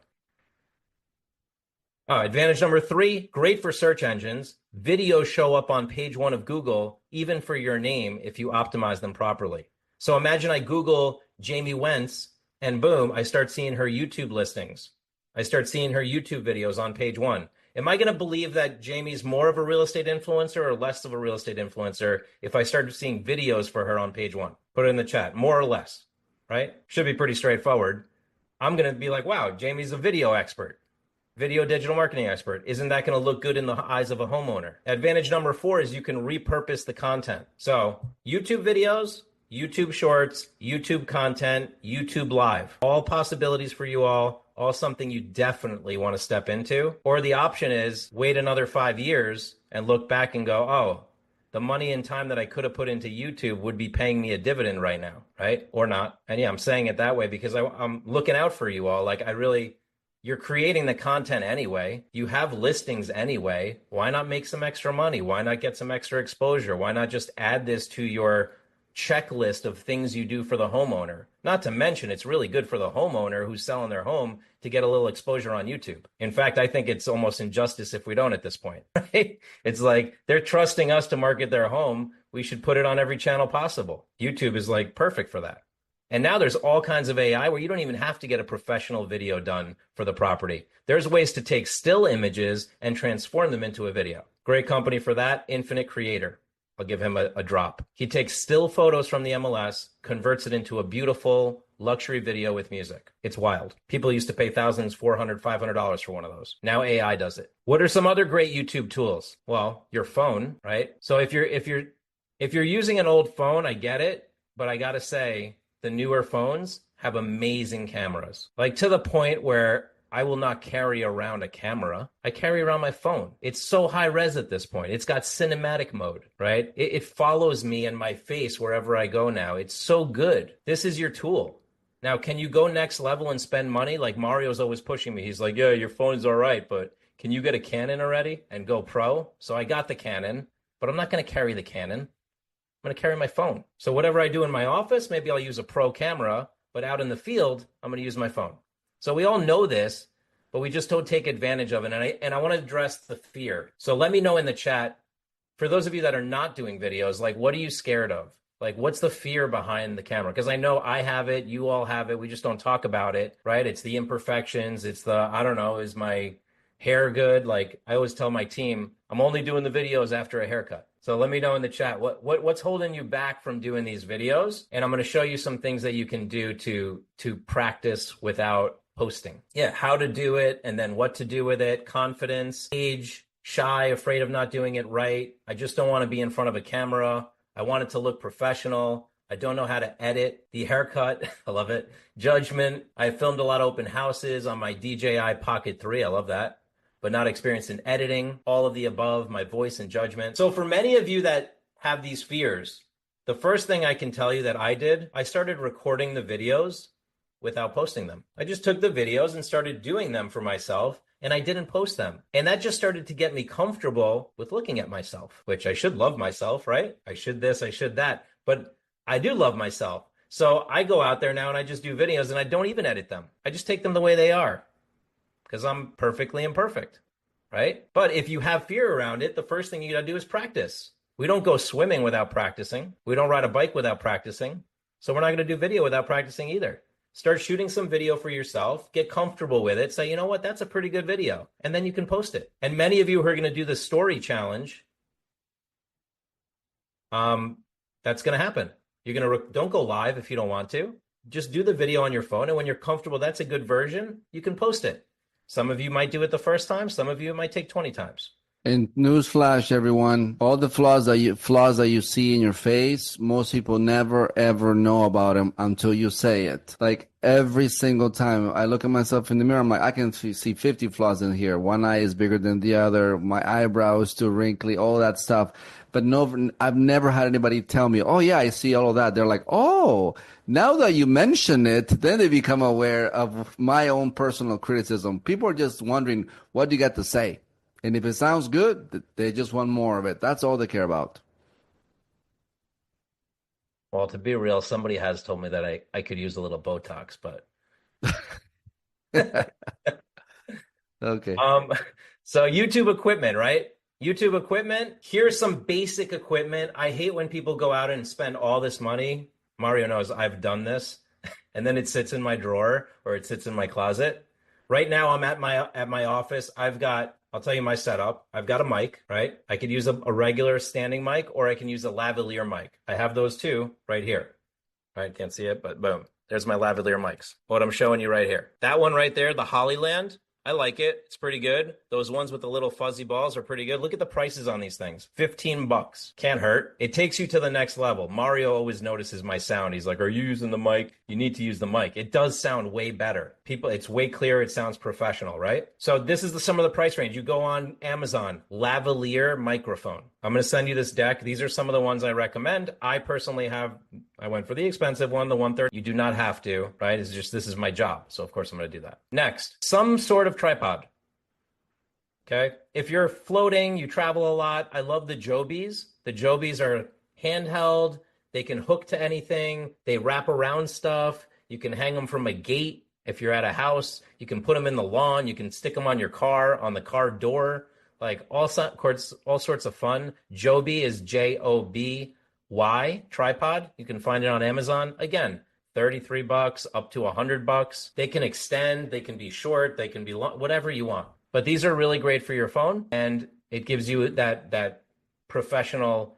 Advantage number 3, great for search engines. Videos show up on page 1 of Google, even for your name, if you optimize them properly. So imagine I Google Jamie Wentz and boom, I start seeing her YouTube listings. I start seeing her YouTube videos on page 1. Am I going to believe that Jamie's more of a real estate influencer or less of a real estate influencer if I start seeing videos for her on page 1? Put it in the chat, more or less, right? Should be pretty straightforward. I'm going to be like, wow, Jamie's a video expert. Video digital marketing expert. Isn't that going to look good in the eyes of a homeowner? Advantage number 4 is you can repurpose the content. So YouTube videos, YouTube shorts, YouTube content, YouTube live, all possibilities for you all something you definitely want to step into. Or the option is wait another 5 years and look back and go, oh, the money and time that I could have put into YouTube would be paying me a dividend right now, right? Or not. And yeah, I'm saying it that way because I'm looking out for you all. Like you're creating the content anyway. You have listings anyway. Why not make some extra money? Why not get some extra exposure? Why not just add this to your checklist of things you do for the homeowner? Not to mention, it's really good for the homeowner who's selling their home to get a little exposure on YouTube. In fact, I think it's almost injustice if we don't at this point, right? It's like they're trusting us to market their home. We should put it on every channel possible. YouTube is like perfect for that. And now there's all kinds of AI where you don't even have to get a professional video done for the property. There's ways to take still images and transform them into a video. Great company for that, Infinite Creator. I'll give him a drop. He takes still photos from the MLS, converts it into a beautiful luxury video with music. It's wild. People used to pay thousands, $400, $500 for one of those. Now AI does it. What are some other great YouTube tools? Well, your phone, right? So if you're using an old phone, I get it, but I gotta say, the newer phones have amazing cameras, like to the point where I will not carry around a camera. I carry around my phone. It's so high res at this point. It's got cinematic mode, right? It follows me and my face wherever I go now. It's so good. This is your tool. Now, can you go next level and spend money? Like Mario's always pushing me. He's like, yeah, your phone's all right, but can you get a Canon already and go pro? So I got the Canon, but I'm not going to carry the Canon. I'm going to carry my phone. So whatever I do in my office, maybe I'll use a pro camera, but out in the field, I'm going to use my phone. So we all know this, but we just don't take advantage of it. And I want to address the fear. So let me know in the chat, for those of you that are not doing videos, like what are you scared of? Like what's the fear behind the camera? Because I know I have it, you all have it. We just don't talk about it, right? It's the imperfections. It's the, I don't know, is my hair good? Like I always tell my team, I'm only doing the videos after a haircut. So let me know in the chat, what's holding you back from doing these videos? And I'm going to show you some things that you can do to practice without posting. Yeah, how to do it and then what to do with it, confidence, age, shy, afraid of not doing it right. I just don't want to be in front of a camera. I want it to look professional. I don't know how to edit. The haircut, I love it. Judgment. I filmed a lot of open houses on my DJI Pocket 3. I love that. But not experienced in editing, all of the above, my voice and judgment. So for many of you that have these fears, the first thing I can tell you that I did, I started recording the videos without posting them. I just took the videos and started doing them for myself, and I didn't post them. And that just started to get me comfortable with looking at myself, which I should love myself, right? I should this, I should that, but I do love myself. So I go out there now and I just do videos and I don't even edit them. I just take them the way they are, because I'm perfectly imperfect, right? But if you have fear around it, the first thing you gotta do is practice. We don't go swimming without practicing. We don't ride a bike without practicing. So we're not gonna do video without practicing either. Start shooting some video for yourself, get comfortable with it, say, you know what, that's a pretty good video, and then you can post it. And many of you who are gonna do the story challenge, that's gonna happen. You're gonna, don't go live if you don't want to. Just do the video on your phone, and when you're comfortable, that's a good version, you can post it. Some of you might do it the first time. Some of you it might take 20 times. And newsflash, everyone, all the flaws that you see in your face, most people never ever know about them until you say it. Like every single time I look at myself in the mirror, I'm like, I can see 50 flaws in here. One eye is bigger than the other. My eyebrow is too wrinkly, all that stuff. but no, I've never had anybody tell me, oh yeah, I see all of that. They're like, oh, now that you mention it, then they become aware of my own personal criticism. People are just wondering, what do you got to say? And if it sounds good, they just want more of it. That's all they care about. Well, to be real, somebody has told me that I could use a little Botox, but Okay. um, so YouTube equipment, right? YouTube equipment. Here's some basic equipment. I hate when people go out and spend all this money. Mario knows I've done this, and then it sits in my drawer or it sits in my closet. Right now, I'm at my office. I'll tell you my setup. I've got a mic, right? I could use a regular standing mic, or I can use a lavalier mic. I have those two right here. Right? Can't see it, but boom. There's my lavalier mics. What I'm showing you right here. That one right there, the Hollyland. I like it. It's pretty good. Those ones with the little fuzzy balls are pretty good. Look at the prices on these things. $15. Can't hurt. It takes you to the next level. Mario always notices my sound. He's like, are you using the mic? You need to use the mic. It does sound way better. It's way clearer. It sounds professional, right? So this is some of the price range. You go on Amazon, lavalier microphone. I'm going to send you this deck. These are some of the ones I recommend. I went for the expensive one, the 130. You do not have to, right? It's just, this is my job. So of course I'm going to do that. Next, some sort of tripod. Okay. If you're floating, you travel a lot. I love the Jobies. The Jobies are handheld. They can hook to anything. They wrap around stuff. You can hang them from a gate. If you're at a house, you can put them in the lawn. You can stick them on your car, on the car door. Like all sorts of fun. Joby is Joby tripod. You can find it on Amazon. Again, $33 up to $100. They can extend, they can be short, they can be long, whatever you want. But these are really great for your phone, and it gives you that professional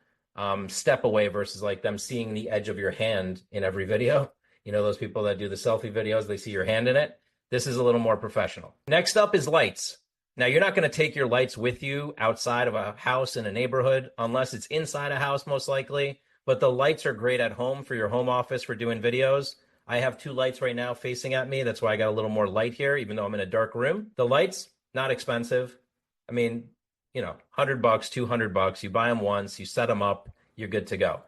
step away versus like them seeing the edge of your hand in every video. You know, those people that do the selfie videos, they see your hand in it. This is a little more professional. Next up is lights. Now, you're not going to take your lights with you outside of a house in a neighborhood unless it's inside a house, most likely. But the lights are great at home for your home office for doing videos. I have two lights right now facing at me. That's why I got a little more light here, even though I'm in a dark room. The lights, not expensive. I mean, you know, $100, $200. You buy them once, you set them up, you're good to go.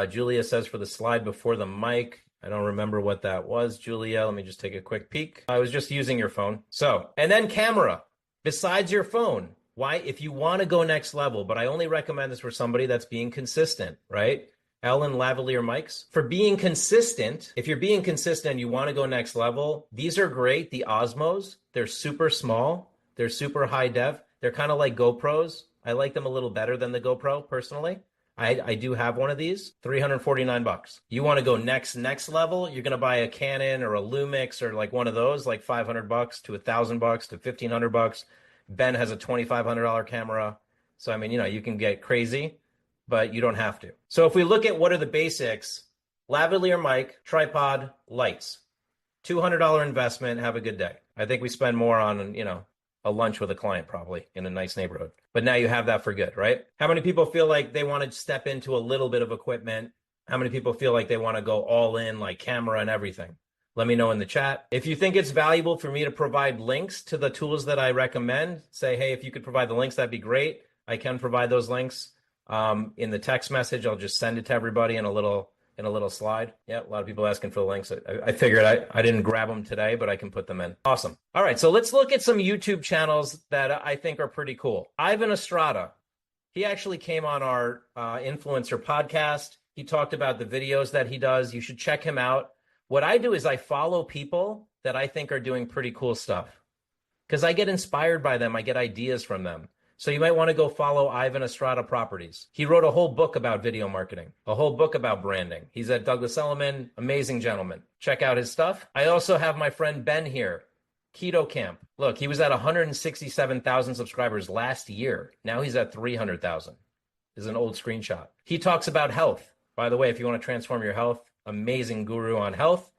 Julia says for the slide before the mic. I don't remember what that was, Julia. Let me just take a quick peek. I was just using your phone. So, and then camera. Besides your phone, why? If you want to go next level, but I only recommend this for somebody that's being consistent, right? Ellen lavalier mics. For being consistent, if you're being consistent and you want to go next level, these are great. The Osmos, they're super small. They're super high def. They're kind of like GoPros. I like them a little better than the GoPro, personally. I do have one of these, $349. You want to go next level, you're going to buy a Canon or a Lumix or like one of those, like $500 to $1,000 to $1,500. Ben has a $2,500 camera. So, I mean, you know, you can get crazy, but you don't have to. So if we look at what are the basics, lavalier mic, tripod, lights, $200 investment, have a good day. I think we spend more on, you know, a lunch with a client probably in a nice neighborhood. But now you have that for good, right? How many people feel like they want to step into a little bit of equipment? How many people feel like they want to go all in, like camera and everything? Let me know in the chat. If you think it's valuable for me to provide links to the tools that I recommend, say, hey, if you could provide the links, that'd be great. I can provide those links in the text message. I'll just send it to everybody in a little slide. Yeah, a lot of people asking for the links. I figured I didn't grab them today, but I can put them in. Awesome. All right, so let's look at some YouTube channels that I think are pretty cool. Ivan Estrada, he actually came on our influencer podcast. He talked about the videos that he does. You should check him out. What I do is I follow people that I think are doing pretty cool stuff because I get inspired by them. I get ideas from them. So you might want to go follow Ivan Estrada Properties. He wrote a whole book about video marketing, a whole book about branding. He's at Douglas Elliman, amazing gentleman. Check out his stuff. I also have my friend Ben here, Keto Camp. Look, he was at 167,000 subscribers last year. Now he's at 300,000. This is an old screenshot. He talks about health. By the way, if you want to transform your health, amazing guru on health.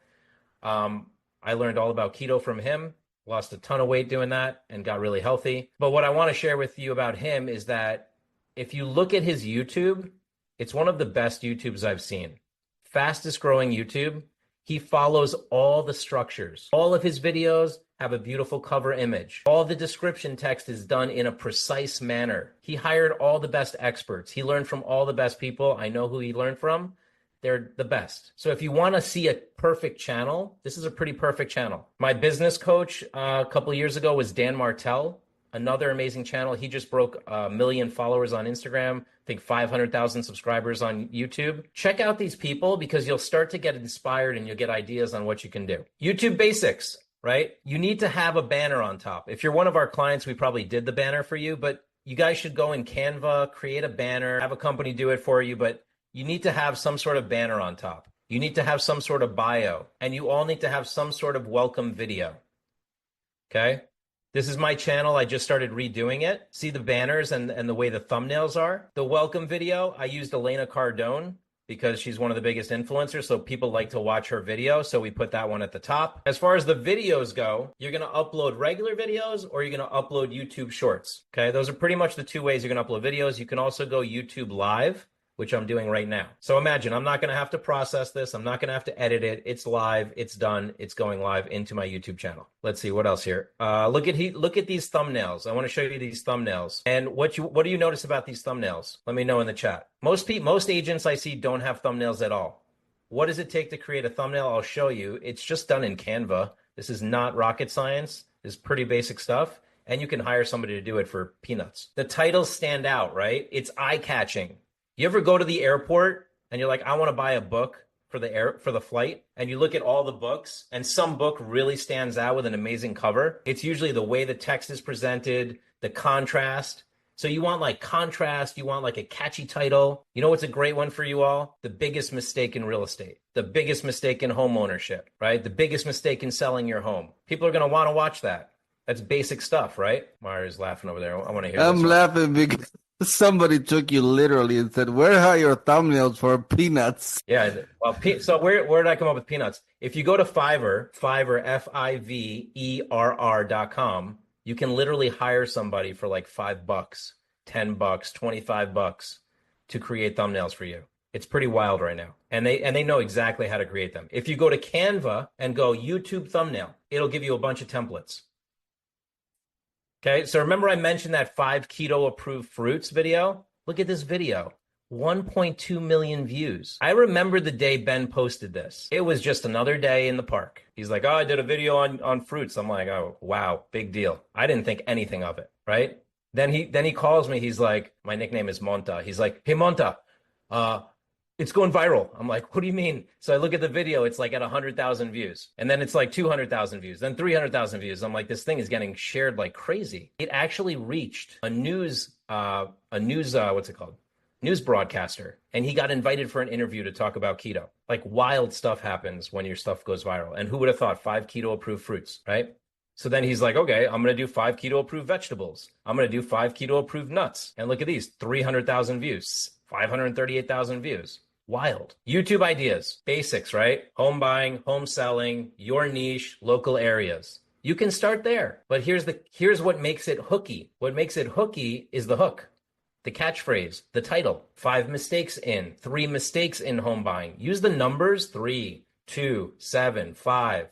I learned all about keto from him. Lost a ton of weight doing that and got really healthy. But what I want to share with you about him is that if you look at his YouTube, it's one of the best YouTubes I've seen. Fastest growing YouTube. He follows all the structures. All of his videos have a beautiful cover image. All the description text is done in a precise manner. He hired all the best experts. He learned from all the best people. I know who he learned from. They're the best. So if you want to see a perfect channel, this is a pretty perfect channel. My business coach a couple of years ago was Dan Martell, another amazing channel. He just broke 1 million followers on Instagram, I think 500,000 subscribers on YouTube. Check out these people because you'll start to get inspired and you'll get ideas on what you can do. YouTube basics, right? You need to have a banner on top. If you're one of our clients, we probably did the banner for you, but you guys should go in Canva, create a banner, have a company do it for you, but you need to have some sort of banner on top. You need to have some sort of bio, and you all need to have some sort of welcome video. Okay? This is my channel. I just started redoing it. See the banners and the way the thumbnails are? The welcome video, I used Elena Cardone because she's one of the biggest influencers, so people like to watch her video, so we put that one at the top. As far as the videos go, you're gonna upload regular videos or you're gonna upload YouTube Shorts, okay? Those are pretty much the two ways you're gonna upload videos. You can also go YouTube Live, which I'm doing right now. So imagine, I'm not gonna have to process this. I'm not gonna have to edit it. It's live, it's done, it's going live into my YouTube channel. Let's see, what else here? Look at these thumbnails. I wanna show you these thumbnails. And what do you notice about these thumbnails? Let me know in the chat. Most agents I see don't have thumbnails at all. What does it take to create a thumbnail? I'll show you. It's just done in Canva. This is not rocket science. This is pretty basic stuff. And you can hire somebody to do it for peanuts. The titles stand out, right? It's eye-catching. You ever go to the airport and you're like, I want to buy a book for the flight, and you look at all the books and some book really stands out with an amazing cover? It's usually the way the text is presented, the contrast. So you want like contrast, you want like a catchy title. You know what's a great one for you all? The biggest mistake in real estate, the biggest mistake in home ownership, right? The biggest mistake in selling your home. People are going to want to watch that. That's basic stuff, right? Mario's laughing over there. I want to hear I'm laughing because somebody took you literally and said, where are your thumbnails for peanuts? Yeah. Well, so where did I come up with peanuts? If you go to Fiverr, Fiverr.com, you can literally hire somebody for like $5, $10, $25 to create thumbnails for you. It's pretty wild right now. And they know exactly how to create them. If you go to Canva and go YouTube thumbnail, it'll give you a bunch of templates. Okay, so remember I mentioned that 5 keto approved fruits video? Look at this video, 1.2 million views. I remember the day Ben posted this. It was just another day in the park. He's like, oh, I did a video on fruits. I'm like, oh, wow, big deal. I didn't think anything of it, right? Then he calls me. He's like, my nickname is Monta. He's like, hey, Monta, it's going viral. I'm like, what do you mean? So I look at the video, it's like at 100,000 views. And then it's like 200,000 views, then 300,000 views. I'm like, this thing is getting shared like crazy. It actually reached a news broadcaster. And he got invited for an interview to talk about keto. Like wild stuff happens when your stuff goes viral. And who would have thought 5 keto approved fruits, right? So then he's like, okay, I'm going to do 5 keto approved vegetables. I'm going to do 5 keto approved nuts. And look at these, 300,000 views, 538,000 views. Wild. YouTube ideas, basics, right? Home buying, home selling, your niche, local areas. You can start there. But here's what makes it hooky. What makes it hooky is the hook, the catchphrase, the title. 5 mistakes in, 3 mistakes in home buying. Use the numbers 3, 2, 7, 5.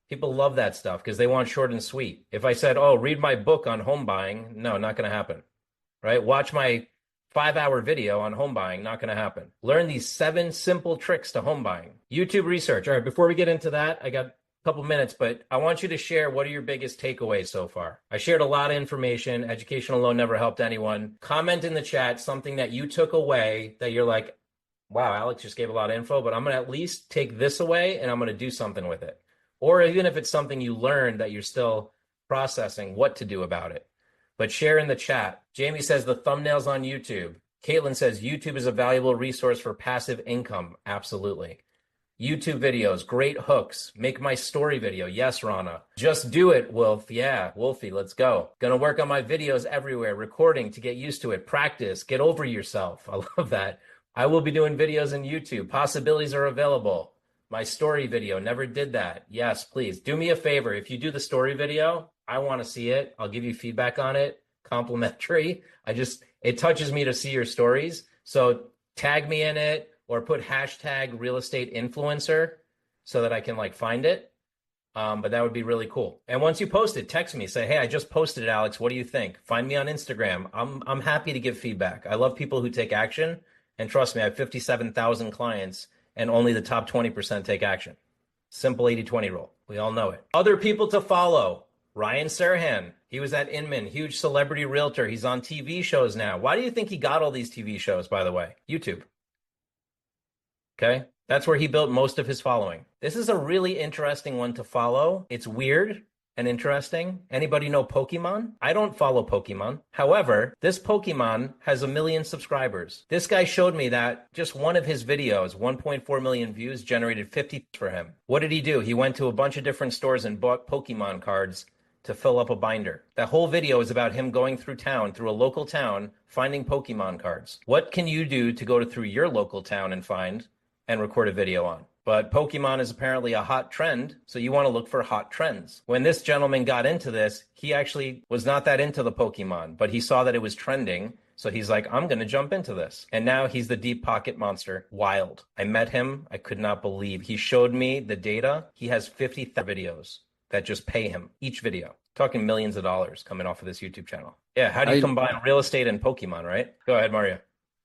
People love that stuff because they want short and sweet. If I said, oh, read my book on home buying, no, not going to happen, right? Watch my 5-hour video on home buying, not going to happen. Learn these 7 simple tricks to home buying. YouTube research. All right, before we get into that, I got a couple minutes, but I want you to share what are your biggest takeaways so far. I shared a lot of information. Education alone never helped anyone. Comment in the chat something that you took away that you're like, wow, Alex just gave a lot of info, but I'm going to at least take this away and I'm going to do something with it. Or even if it's something you learned that you're still processing what to do about it. But share in the chat. Jamie says the thumbnails on YouTube. Caitlin says YouTube is a valuable resource for passive income. Absolutely. YouTube videos, great hooks. Make my story video. Yes, Rana. Just do it, Wolf. Yeah, Wolfie, let's go. Gonna work on my videos everywhere, recording to get used to it. Practice, get over yourself. I love that. I will be doing videos on YouTube. Possibilities are available. My story video, never did that. Yes, please. Do me a favor. If you do the story video, I want to see it. I'll give you feedback on it. Complimentary. It touches me to see your stories. So tag me in it or put hashtag real estate influencer so that I can like find it. But that would be really cool. And once you post it, text me, say, hey, I just posted it, Alex. What do you think? Find me on Instagram. I'm happy to give feedback. I love people who take action. And trust me, I have 57,000 clients and only the top 20% take action. Simple 80-20 rule. We all know it. Other people to follow. Ryan Serhan. He was at Inman, huge celebrity realtor. He's on TV shows now. Why do you think he got all these TV shows, by the way? YouTube. Okay. That's where he built most of his following. This is a really interesting one to follow. It's weird and interesting. Anybody know Pokemon? I don't follow Pokemon. However, this Pokemon has 1 million subscribers. This guy showed me that just one of his videos, 1.4 million views, generated 50 for him. What did he do? He went to a bunch of different stores and bought Pokemon cards to fill up a binder. That whole video is about him going through town, through a local town, finding Pokemon cards. What can you do to go through your local town and find and record a video on? But Pokemon is apparently a hot trend, so you want to look for hot trends. When this gentleman got into this, he actually was not that into the Pokemon, but he saw that it was trending, so he's like, I'm going to jump into this. And now he's the deep pocket monster. Wild. I met him. I could not believe. He showed me the data. He has 50 videos that just pay him each video. Talking millions of dollars coming off of this YouTube channel. Yeah, how do you combine real estate and Pokemon, right? Go ahead, Mario.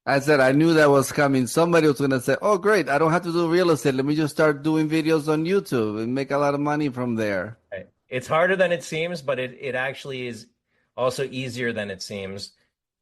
I said, I knew that was coming. Somebody was going to say, oh, great, I don't have to do real estate. Let me just start doing videos on YouTube and make a lot of money from there. Right. It's harder than it seems, but it actually is also easier than it seems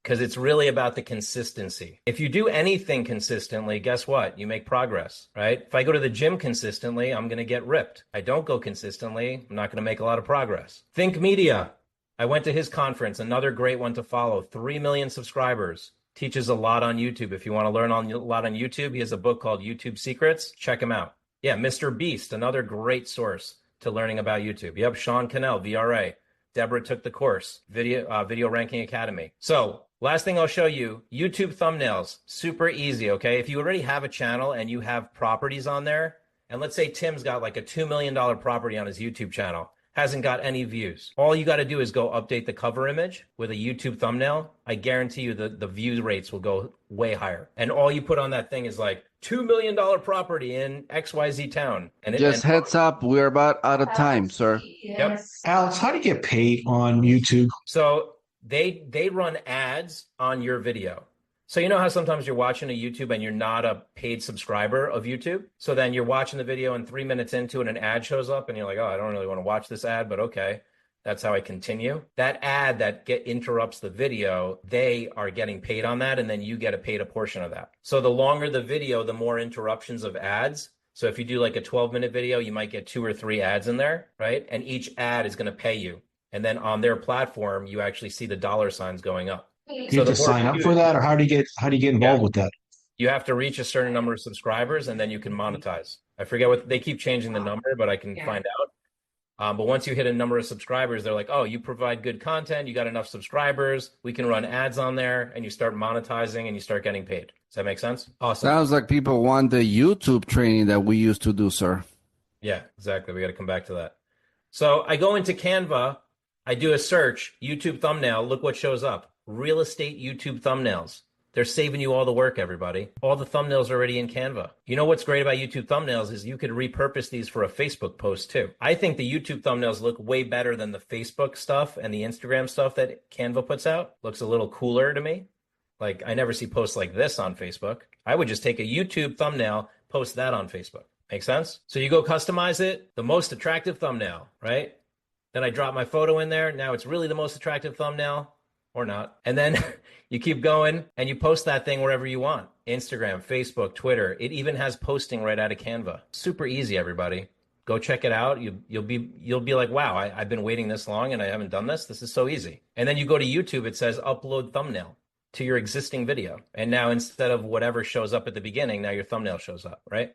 because it's really about the consistency. If you do anything consistently, guess what? You make progress, right? If I go to the gym consistently, I'm going to get ripped. I don't go consistently, I'm not going to make a lot of progress. Think Media. I went to his conference, another great one to follow, 3 million subscribers. Teaches a lot on YouTube. If you want to learn a lot on YouTube, he has a book called YouTube Secrets. Check him out. Yeah, Mr. Beast, another great source to learning about YouTube. Yep, Sean Cannell, VRA. Deborah took the course, Video Ranking Academy. So last thing I'll show you, YouTube thumbnails, super easy, okay? If you already have a channel and you have properties on there, and let's say Tim's got like a $2 million property on his YouTube channel, hasn't got any views. All you got to do is go update the cover image with a YouTube thumbnail. I guarantee you the view rates will go way higher. And all you put on that thing is like $2 million property in XYZ town. And just heads up, we're about out of time, sir. Yep. Alex, how do you get paid on YouTube? So they run ads on your video. So you know how sometimes you're watching a YouTube and you're not a paid subscriber of YouTube? So then you're watching the video and 3 minutes into it, an ad shows up and you're like, oh, I don't really want to watch this ad, but okay. That's how I continue. That ad that interrupts the video, they are getting paid on that, and then you get paid a portion of that. So the longer the video, the more interruptions of ads. So if you do like a 12-minute video, you might get 2 or 3 ads in there, right? And each ad is going to pay you. And then on their platform, you actually see the dollar signs going up. Do you have to sign up for that, or how do you get involved with that? You have to reach a certain number of subscribers, and then you can monetize. I forget what they keep changing the number, but I can find out. But once you hit a number of subscribers, they're like, oh, you provide good content, you got enough subscribers, we can run ads on there, and you start monetizing and you start getting paid. Does that make sense? Awesome. Sounds like people want the YouTube training that we used to do, sir. Yeah, exactly. We got to come back to that. So I go into Canva, I do a search, YouTube thumbnail, look what shows up. Real estate YouTube thumbnails. They're saving you all the work, everybody. All the thumbnails are already in Canva. You know what's great about YouTube thumbnails is you could repurpose these for a Facebook post too. I think the YouTube thumbnails look way better than the Facebook stuff and the Instagram stuff that Canva puts out. Looks a little cooler to me. Like I never see posts like this on Facebook. I would just take a YouTube thumbnail, post that on Facebook. Make sense? So you go customize it, the most attractive thumbnail, right? Then I drop my photo in there. Now it's really the most attractive thumbnail. Or not. And then you keep going and you post that thing wherever you want. Instagram, Facebook, Twitter. It even has posting right out of Canva. Super easy, everybody. Go check it out. You'll be like, wow, I've been waiting this long and I haven't done this. This is so easy. And then you go to YouTube, it says upload thumbnail to your existing video. And now instead of whatever shows up at the beginning, now your thumbnail shows up, right?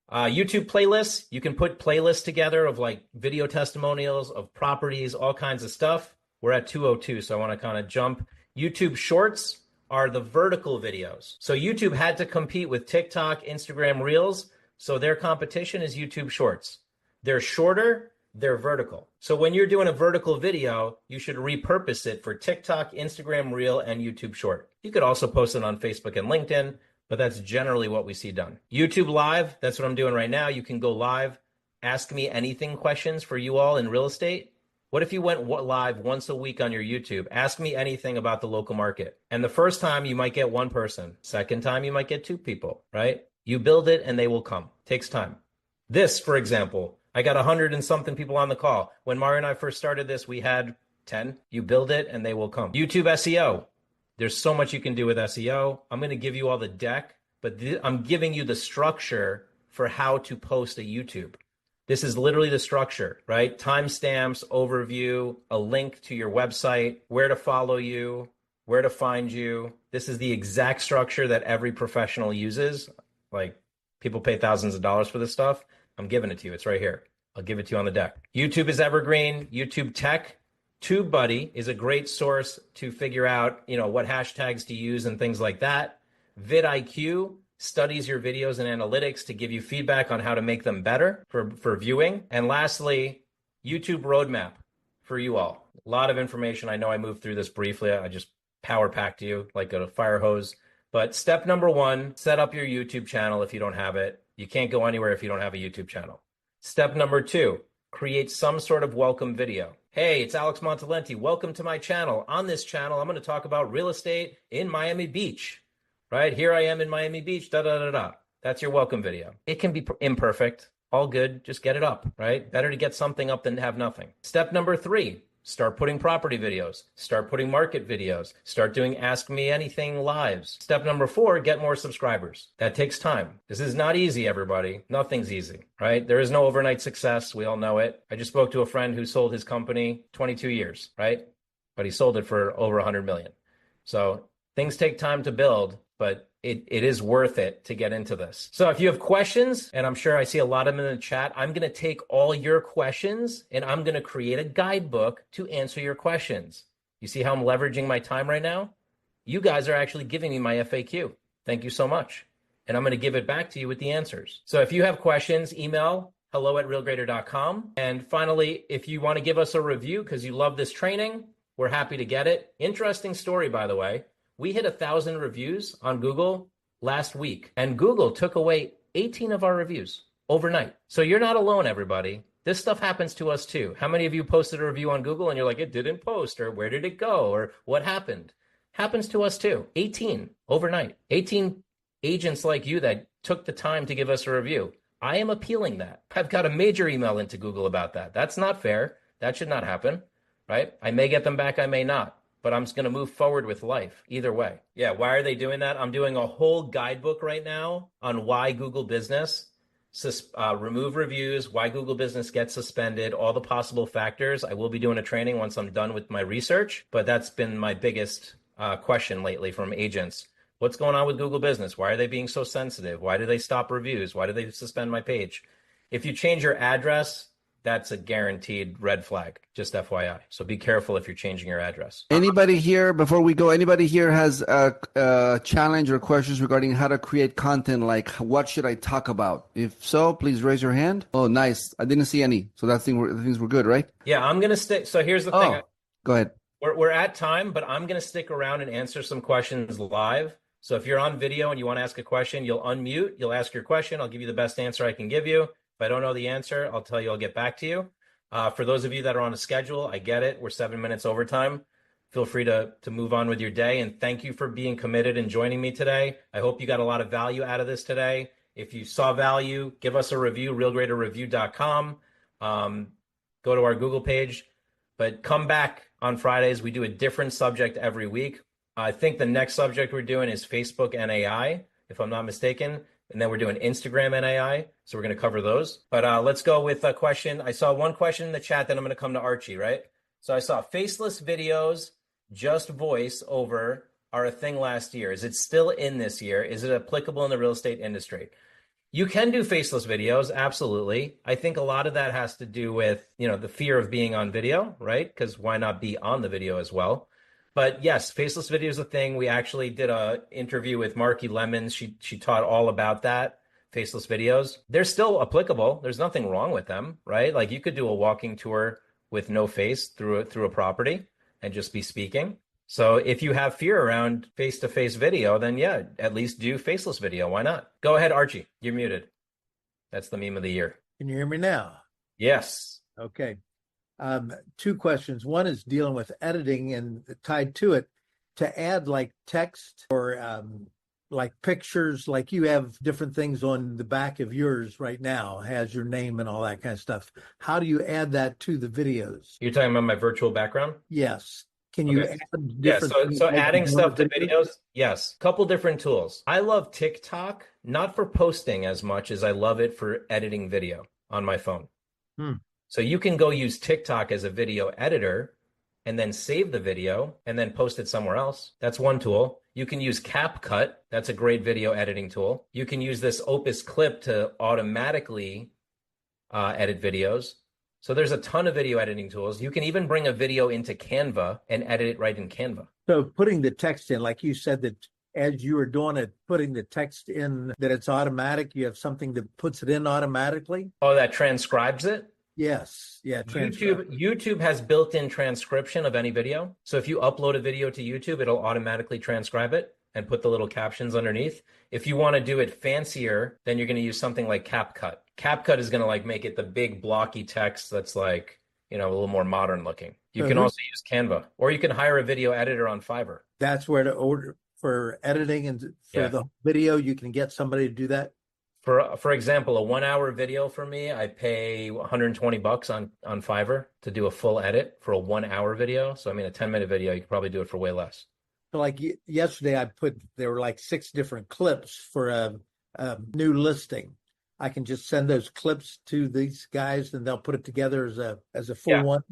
YouTube playlists. You can put playlists together of like video testimonials of properties, all kinds of stuff. We're at 2:02, so I want to kind of jump. YouTube Shorts are the vertical videos. So YouTube had to compete with TikTok, Instagram Reels. So their competition is YouTube Shorts. They're shorter, they're vertical. So when you're doing a vertical video, you should repurpose it for TikTok, Instagram Reel, and YouTube Short. You could also post it on Facebook and LinkedIn, but that's generally what we see done. YouTube Live, that's what I'm doing right now. You can go live, ask me anything questions for you all in real estate. What if you went live once a week on your YouTube? Ask me anything about the local market. And the first time you might get one person. Second time you might get two people, right? You build it and they will come. Takes time. This, for example, I got 100 and something people on the call. When Mario and I first started this, we had 10. You build it and they will come. YouTube SEO. There's so much you can do with SEO. I'm going to give you all the deck, but I'm giving you the structure for how to post a YouTube. This is literally the structure, right? Timestamps, overview, a link to your website, where to follow you, where to find you. This is the exact structure that every professional uses. Like, people pay thousands of dollars for this stuff. I'm giving it to you. It's right here. I'll give it to you on the deck. YouTube is evergreen. YouTube Tech. TubeBuddy is a great source to figure out, what hashtags to use and things like that. vidIQ studies your videos and analytics to give you feedback on how to make them better for viewing. And lastly, YouTube Roadmap for you all. A lot of information. I know I moved through this briefly. I just power packed you like a fire hose. But step number 1, set up your YouTube channel if you don't have it. You can't go anywhere if you don't have a YouTube channel. Step number 2, create some sort of welcome video. Hey, it's Alex Montalenti. Welcome to my channel. On this channel, I'm going to talk about real estate in Miami Beach. Right? Here I am in Miami Beach, That's your welcome video. It can be imperfect, all good. Just get it up, right? Better to get something up than have nothing. Step number 3, start putting property videos, start putting market videos, start doing Ask Me Anything lives. Step number 4, get more subscribers. That takes time. This is not easy, everybody. Nothing's easy, right? There is no overnight success. We all know it. I just spoke to a friend who sold his company 22 years, right? But he sold it for over 100 million. So things take time to build, but it is worth it to get into this. So if you have questions, and I'm sure I see a lot of them in the chat, I'm going to take all your questions and I'm going to create a guidebook to answer your questions. You see how I'm leveraging my time right now? You guys are actually giving me my FAQ. Thank you so much. And I'm going to give it back to you with the answers. So if you have questions, email hello@realgrader.com. And finally, if you want to give us a review because you love this training, we're happy to get it. Interesting story, by the way. We hit 1,000 reviews on Google last week, and Google took away 18 of our reviews overnight. So you're not alone, everybody. This stuff happens to us too. How many of you posted a review on Google and you're like, it didn't post, or where did it go, or what happened? Happens to us too. 18 overnight. 18 agents like you that took the time to give us a review. I am appealing that. I've got a major email into Google about that. That's not fair. That should not happen, right? I may get them back, I may not. But I'm just going to move forward with life either way. Yeah, why are they doing that? I'm doing a whole guidebook right now on why Google Business remove reviews, why Google Business gets suspended, all the possible factors. I will be doing a training once I'm done with my research, but that's been my biggest question lately from agents. What's going on with Google Business? Why are they being so sensitive? Why do they stop reviews? Why do they suspend my page? If you change your address, that's a guaranteed red flag, just FYI. So be careful if you're changing your address. Anybody here, before we go, anybody here has a challenge or questions regarding how to create content, like what should I talk about? If so, please raise your hand. Oh, nice. I didn't see any. So that things were good, right? Yeah, I'm going to stick. So here's the thing. Go ahead. We're at time, but I'm going to stick around and answer some questions live. So if you're on video and you want to ask a question, you'll unmute, you'll ask your question. I'll give you the best answer I can give you. If I don't know the answer, I'll tell you, I'll get back to you. For those of you that are on a schedule, I get it. We're 7 minutes overtime. Feel free to move on with your day. And thank you for being committed and joining me today. I hope you got a lot of value out of this today. If you saw value, give us a review, realgraderreview.com. Go to our Google page, but come back on Fridays. We do a different subject every week. I think the next subject we're doing is Facebook and AI, if I'm not mistaken. And then we're doing Instagram and AI. So we're going to cover those. But let's go with a question. I saw one question in the chat, then I'm going to come to Archie, right? So I saw faceless videos, just voice over are a thing last year. Is it still in this year? Is it applicable in the real estate industry? You can do faceless videos, absolutely. I think a lot of that has to do with, the fear of being on video, right? Because why not be on the video as well? But yes, faceless video is a thing. We actually did an interview with Marky Lemons. She taught all about that, faceless videos. They're still applicable. There's nothing wrong with them, right? Like you could do a walking tour with no face through a property and just be speaking. So if you have fear around face-to-face video, then yeah, at least do faceless video. Why not? Go ahead, Archie. You're muted. That's the meme of the year. Can you hear me now? Yes. Okay. Two questions. One is dealing with editing and tied to it to add like text or like pictures, like you have different things on the back of yours right now, has your name and all that kind of stuff. How do you add that to the videos? You're talking about my virtual background? Yes. Can you Okay. add Yeah, different things so like adding you stuff to do? videos, yes. Couple different tools. I love TikTok, not for posting as much as I love it for editing video on my phone. So you can go use TikTok as a video editor and then save the video and then post it somewhere else. That's one tool. You can use CapCut. That's a great video editing tool. You can use this Opus Clip to automatically edit videos. So there's a ton of video editing tools. You can even bring a video into Canva and edit it right in Canva. So putting the text in, like you said, that as you were doing it, putting the text in, that it's automatic, you have something that puts it in automatically? Oh, that transcribes it? Yes. Yeah. YouTube has built-in transcription of any video. So if you upload a video to YouTube, it'll automatically transcribe it and put the little captions underneath. If you want to do it fancier, then you're going to use something like CapCut. CapCut is going to like make it the big blocky text that's like, a little more modern looking. You can also use Canva, or you can hire a video editor on Fiverr. That's where to order for editing and for the video, you can get somebody to do that? For example, a 1 hour video for me, I pay $120 on Fiverr to do a full edit for a 1 hour video. So, a 10-minute video, you could probably do it for way less. So like yesterday, there were like 6 different clips for a new listing. I can just send those clips to these guys and they'll put it together as a full one.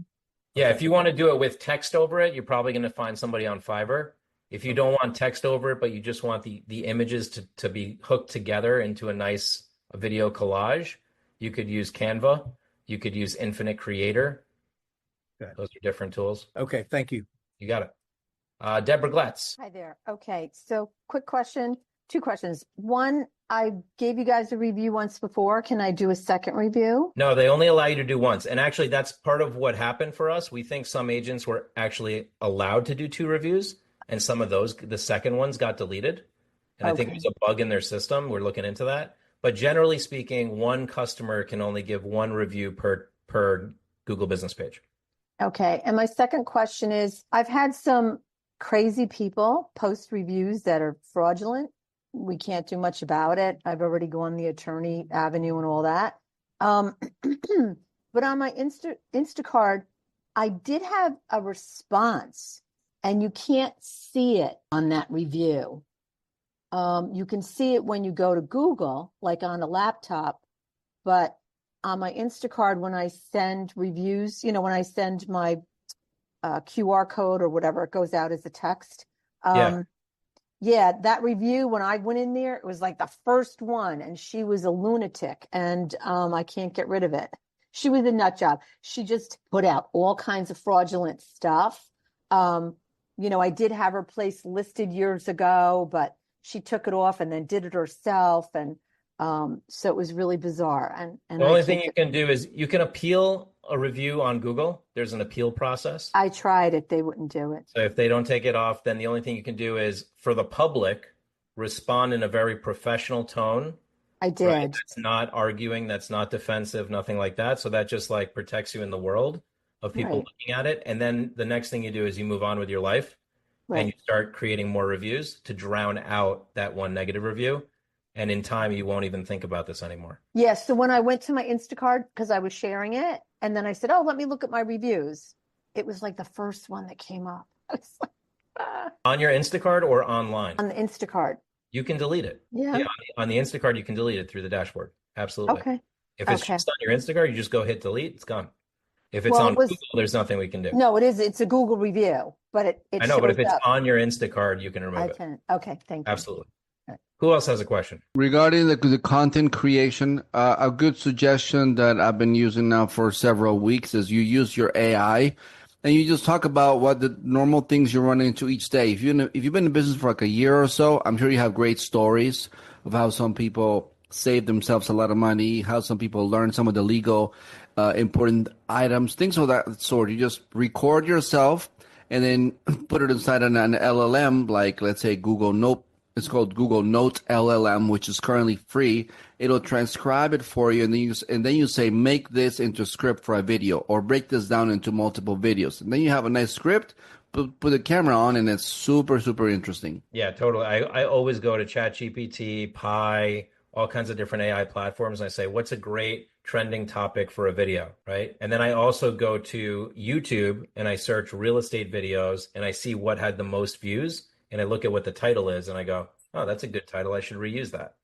Yeah. If you want to do it with text over it, you're probably going to find somebody on Fiverr. If you don't want text over it, but you just want the images to be hooked together into a nice video collage, you could use Canva. You could use Infinite Creator. Okay. Those are different tools. Okay, thank you. You got it. Deborah Glatz. Hi there. Okay, so quick question, 2 questions. One, I gave you guys a review once before. Can I do a second review? No, they only allow you to do once. And actually, that's part of what happened for us. We think some agents were actually allowed to do 2 reviews. And some of those, the second ones got deleted. And I think it was a bug in their system. We're looking into that. But generally speaking, one customer can only give 1 review per Google business page. Okay. And my second question is, I've had some crazy people post reviews that are fraudulent. We can't do much about it. I've already gone the attorney avenue and all that. But on my Instacart, I did have a response. And you can't see it on that review. You can see it when you go to Google, like on a laptop. But on my Instacart, when I send reviews, when I send my QR code or whatever, it goes out as a text. That review, when I went in there, it was like the first one. And she was a lunatic. And I can't get rid of it. She was a nut job. She just put out all kinds of fraudulent stuff. I did have her place listed years ago, but she took it off and then did it herself. And so it was really bizarre. And the only thing you can do is you can appeal a review on Google. There's an appeal process. I tried it. They wouldn't do it. So if they don't take it off, then the only thing you can do is, for the public, respond in a very professional tone. I did. Right? That's not arguing. That's not defensive, nothing like that. So that just like protects you in the world of people looking at it. And then the next thing you do is you move on with your life. And you start creating more reviews to drown out that one negative review. And in time, you won't even think about this anymore. Yeah. So when I went to my Instacart, because I was sharing it, and then I said, let me look at my reviews. It was like the first one that came up. I was like, On your Instacart or online? On the Instacart. You can delete it. Yeah. On the Instacart, you can delete it through the dashboard. Absolutely. Okay. If it's just on your Instacart, you just go hit delete. It's gone. If it's on Google, there's nothing we can do. No, it is. It's a Google review, but it I know, but if it's on your Instacart, you can remove it. Okay, thank you. Absolutely. Right. Who else has a question? Regarding the content creation, a good suggestion that I've been using now for several weeks is you use your AI and you just talk about what the normal things you're running into each day. If you've been in business for like a year or so, I'm sure you have great stories of how some people save themselves a lot of money, how some people learn some of the legal important items, things of that sort. You just record yourself and then put it inside an LLM, like let's say Google Note. It's called Google Note LLM, which is currently free. It'll transcribe it for you, and then you say, make this into a script for a video, or break this down into multiple videos. And then you have a nice script, put the camera on, and it's super, super interesting. Yeah, totally. I always go to ChatGPT, Pi, all kinds of different AI platforms, and I say, what's a great trending topic for a video, right? And then I also go to YouTube and I search real estate videos and I see what had the most views. And I look at what the title is and I go, oh, that's a good title. I should reuse that.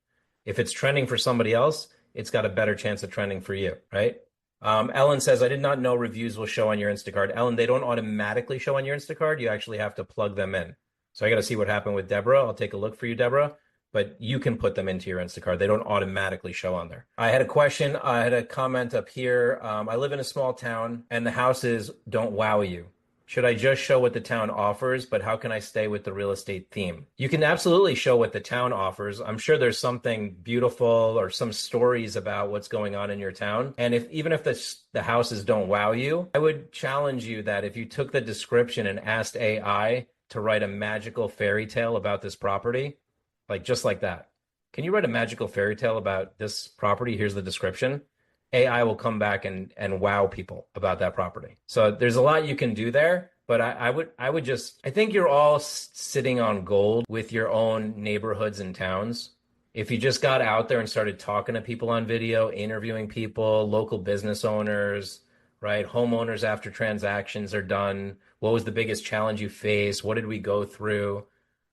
If it's trending for somebody else, it's got a better chance of trending for you, right? Ellen says, I did not know reviews will show on your Instacart. Ellen, they don't automatically show on your Instacart. You actually have to plug them in. So I got to see what happened with Deborah. I'll take a look for you, Deborah. But you can put them into your Instacart. They don't automatically show on there. I had a question. I had a comment up here. I live in a small town and the houses don't wow you. Should I just show what the town offers, but how can I stay with the real estate theme? You can absolutely show what the town offers. I'm sure there's something beautiful or some stories about what's going on in your town. And even if the houses don't wow you, I would challenge you that if you took the description and asked AI to write a magical fairy tale about this property, like just like that. Can you write a magical fairy tale about this property? Here's the description. AI will come back and wow people about that property. So there's a lot you can do there, but I think you're all sitting on gold with your own neighborhoods and towns. If you just got out there and started talking to people on video, interviewing people, local business owners, right? Homeowners after transactions are done. What was the biggest challenge you faced? What did we go through?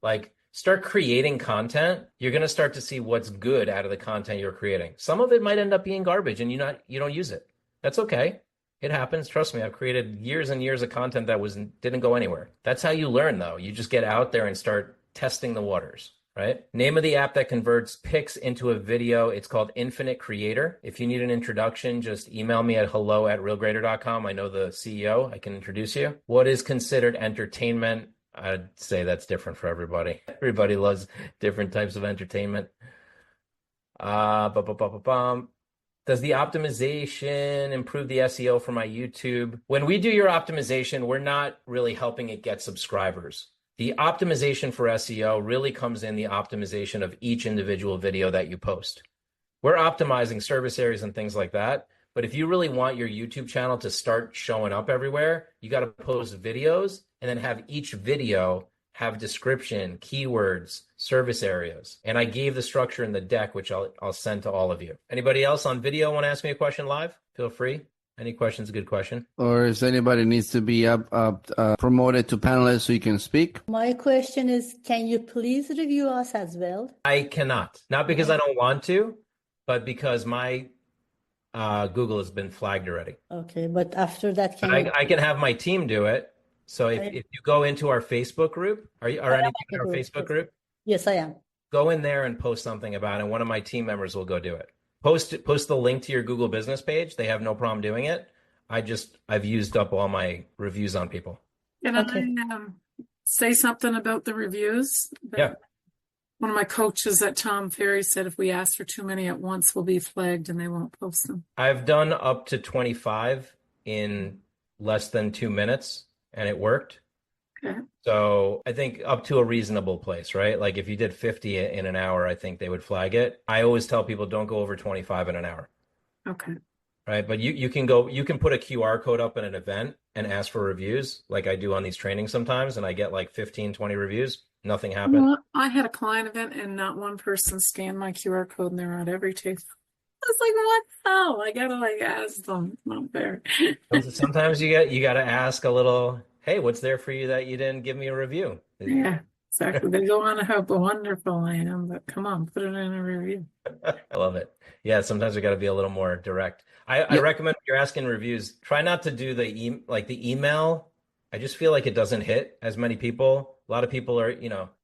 Like, start creating content. You're going to start to see what's good out of the content you're creating. Some of it might end up being garbage and you don't use it. That's okay. It happens. Trust me, I've created years and years of content that didn't go anywhere. That's how you learn though. You just get out there and start testing the waters, right? Name of the app that converts pics into a video. It's called Infinite Creator. If you need an introduction, just email me at hello@realgrader.com. I know the CEO. I can introduce you. What is considered entertainment? I'd say that's different for everybody. Everybody loves different types of entertainment. Does the optimization improve the SEO for my YouTube? When we do your optimization, we're not really helping it get subscribers. The optimization for SEO really comes in the optimization of each individual video that you post. We're optimizing service areas and things like that. But if you really want your YouTube channel to start showing up everywhere, you got to post videos and then have each video have description, keywords, service areas. And I gave the structure in the deck, which I'll send to all of you. Anybody else on video want to ask me a question live? Feel free. Any questions? A good question. Or if anybody needs to be promoted to panelist so you can speak. My question is, can you please review us as well? I cannot. Not because I don't want to, but because my Google has been flagged already. Okay, but after that, I can have my team do it. So if you go into our Facebook group, are anything in our Facebook group? Yes, I am. Go in there and post something about it. And one of my team members will go do it. Post the link to your Google business page. They have no problem doing it. I've used up all my reviews on people. Can I say something about the reviews? Yeah. One of my coaches at Tom Ferry said if we ask for too many at once, we'll be flagged and they won't post them. I've done up to 25 in less than 2 minutes and it worked. Okay. So I think up to a reasonable place, right? Like if you did 50 in an hour, I think they would flag it. I always tell people don't go over 25 in an hour. Okay. Right. But you can put a QR code up in an event and ask for reviews like I do on these trainings sometimes. And I get like 15, 20 reviews. Nothing happened. Well, I had a client event and not one person scanned my QR code and they're on every table. I was like, what the hell? I gotta ask them. It's not fair. Sometimes you gotta ask a little, hey, what's there for you that you didn't give me a review? Yeah, exactly. They go on to how wonderful I am, but come on, put it in a review. I love it. Yeah, sometimes we got to be a little more direct. I recommend if you're asking reviews, try not to do the email. I just feel like it doesn't hit as many people. A lot of people are,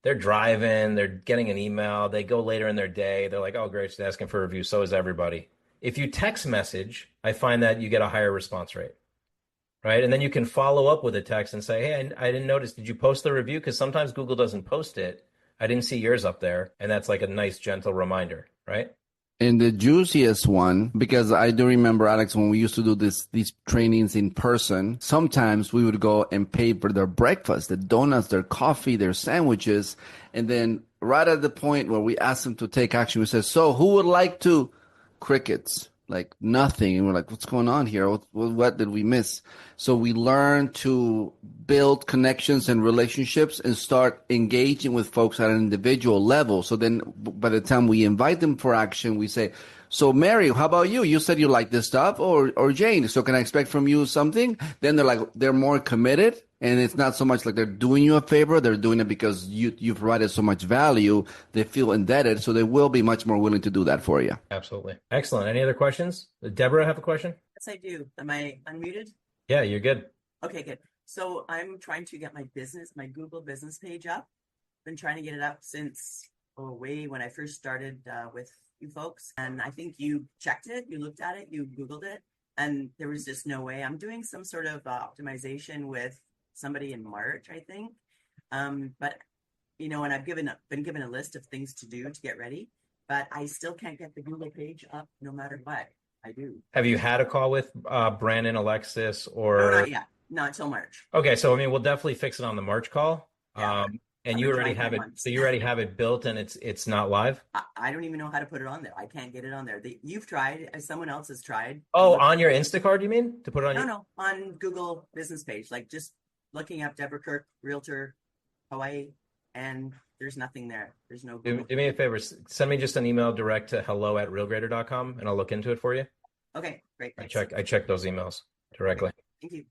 they're driving, they're getting an email, they go later in their day. They're like, oh, great, she's asking for a review. So is everybody. If you text message, I find that you get a higher response rate. Right. And then you can follow up with a text and say, hey, I didn't notice. Did you post the review? Because sometimes Google doesn't post it. I didn't see yours up there. And that's like a nice, gentle reminder. Right. And the juiciest one, because I do remember, Alex, when we used to do these trainings in person, sometimes we would go and pay for their breakfast, their donuts, their coffee, their sandwiches. And then right at the point where we asked them to take action, we said, so who would like to? Crickets, like nothing. And we're like, what's going on here? What did we miss? So we learned to build connections and relationships and start engaging with folks at an individual level. So then by the time we invite them for action, we say, so Mary, how about you? You said you like this stuff, or Jane, so can I expect from you something? Then they're more committed, and it's not so much like they're doing you a favor. They're doing it because you've provided so much value. They feel indebted, so they will be much more willing to do that for you. Absolutely. Excellent. Any other questions? Deborah have a question? Yes, I do. Am I unmuted? Yeah, you're good. Okay, good. So I'm trying to get my Google business page up. Been trying to get it up since way when I first started with you folks. And I think you checked it, you looked at it, you Googled it, and there was just no way. I'm doing some sort of optimization with somebody in March, I think. But and I've been given a list of things to do to get ready, but I still can't get the Google page up no matter what I do. Have you had a call with Brandon, Alexis, or? No, not yet. Not until March. Okay, so we'll definitely fix it on the March call. Yeah. And you already have it. So you already have it built, and it's not live. I don't even know how to put it on there. I can't get it on there. You've tried, someone else has tried. Oh, on your Instacart, you mean, to put it on? No, on Google business page, like just looking up Deborah Kirk, Realtor, Hawaii, and there's nothing there. There's no Google. Do me a favor, send me just an email direct to hello@realgrader.com, and I'll look into it for you. Okay, great. Thanks. I check those emails directly. Thank you.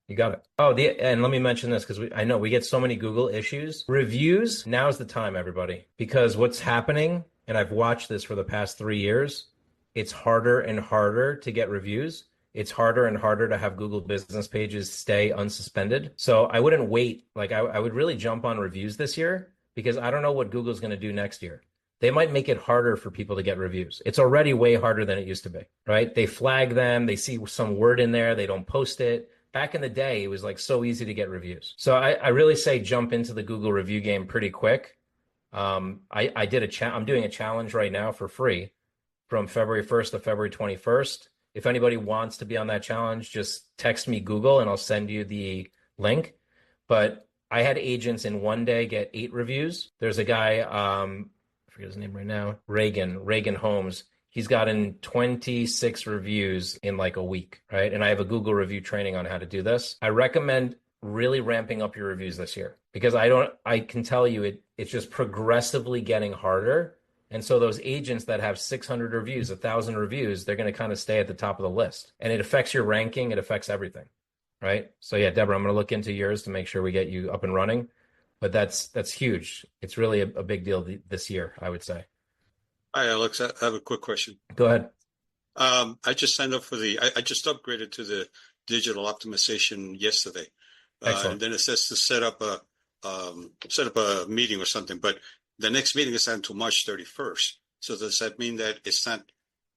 You got it. Oh, and let me mention this because I know we get so many Google issues. Reviews, now's the time, everybody, because what's happening, and I've watched this for the past 3 years, it's harder and harder to get reviews. It's harder and harder to have Google business pages stay unsuspended. So I wouldn't wait. Like I would really jump on reviews this year because I don't know what Google's going to do next year. They might make it harder for people to get reviews. It's already way harder than it used to be, right? They flag them. They see some word in there. They don't post it. Back in the day, it was like so easy to get reviews. So I really say jump into the Google review game pretty quick. I'm doing a challenge right now for free from February 1st to February 21st. If anybody wants to be on that challenge, just text me Google and I'll send you the link. But I had agents in one day get 8 reviews. There's a guy, I forget his name right now, Reagan Holmes. He's gotten 26 reviews in like a week, right? And I have a Google review training on how to do this. I recommend really ramping up your reviews this year because I can tell you it's just progressively getting harder. And so those agents that have 600 reviews, 1,000 reviews, they're going to kind of stay at the top of the list. And it affects your ranking. It affects everything, right? So yeah, Deborah, I'm going to look into yours to make sure we get you up and running. But that's huge. It's really a big deal this year, I would say. Hi, Alex. I have a quick question. Go ahead. I just signed up for I just upgraded to the digital optimization yesterday. And then it says to set up a meeting or something, but the next meeting is not until March 31st. So does that mean that it's not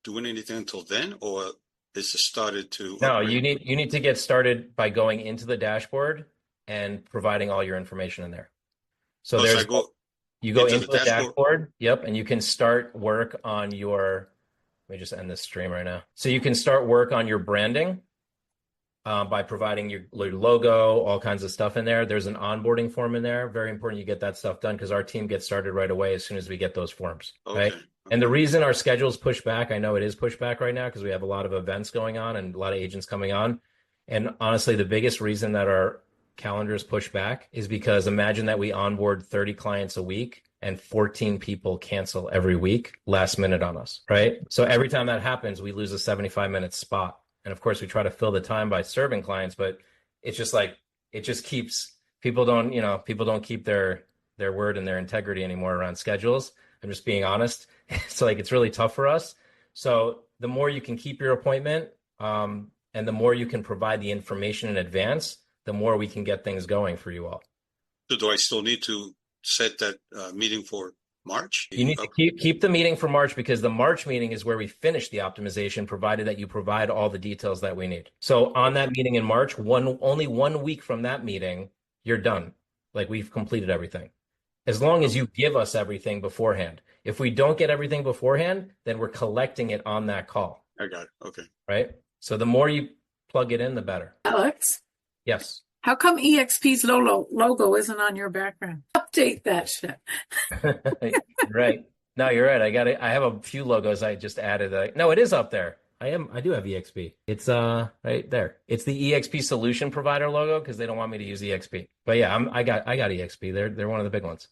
doing anything until then, or is it started to? No, you need to get started by going into the dashboard and providing all your information in there. So you go into the dashboard. Yep. And you can start work on let me just end this stream right now. So you can start work on your branding by providing your logo, all kinds of stuff in there. There's an onboarding form in there. Very important you get that stuff done because our team gets started right away as soon as we get those forms. Okay. Right. And the reason our schedule is pushed back, I know it is pushed back right now because we have a lot of events going on and a lot of agents coming on. And honestly, the biggest reason that our calendars push back is because imagine that we onboard 30 clients a week and 14 people cancel every week last minute on us, right? So every time that happens, we lose a 75-minute spot. And of course, we try to fill the time by serving clients, but it's just like, it just keeps, people don't keep their word and their integrity anymore around schedules. I'm just being honest. So like, it's really tough for us. So the more you can keep your appointment and the more you can provide the information in advance, the more we can get things going for you all. So do I still need to set that meeting for March? You need to keep the meeting for March because the March meeting is where we finish the optimization, provided that you provide all the details that we need. So on that meeting in March, only 1 week from that meeting, you're done. Like we've completed everything. as long as you give us everything beforehand. If we don't get everything beforehand, then we're collecting it on that call. I got it. Okay. Right? So the more you plug it in, the better. Alex, Yes. how come EXP's logo isn't on your background? Update that shit. Right. No, you're right. I have a few logos I just added. No, it is up there. I do have EXP. It's right there. It's the EXP solution provider logo because they don't want me to use EXP. But yeah, I got EXP. They're one of the big ones.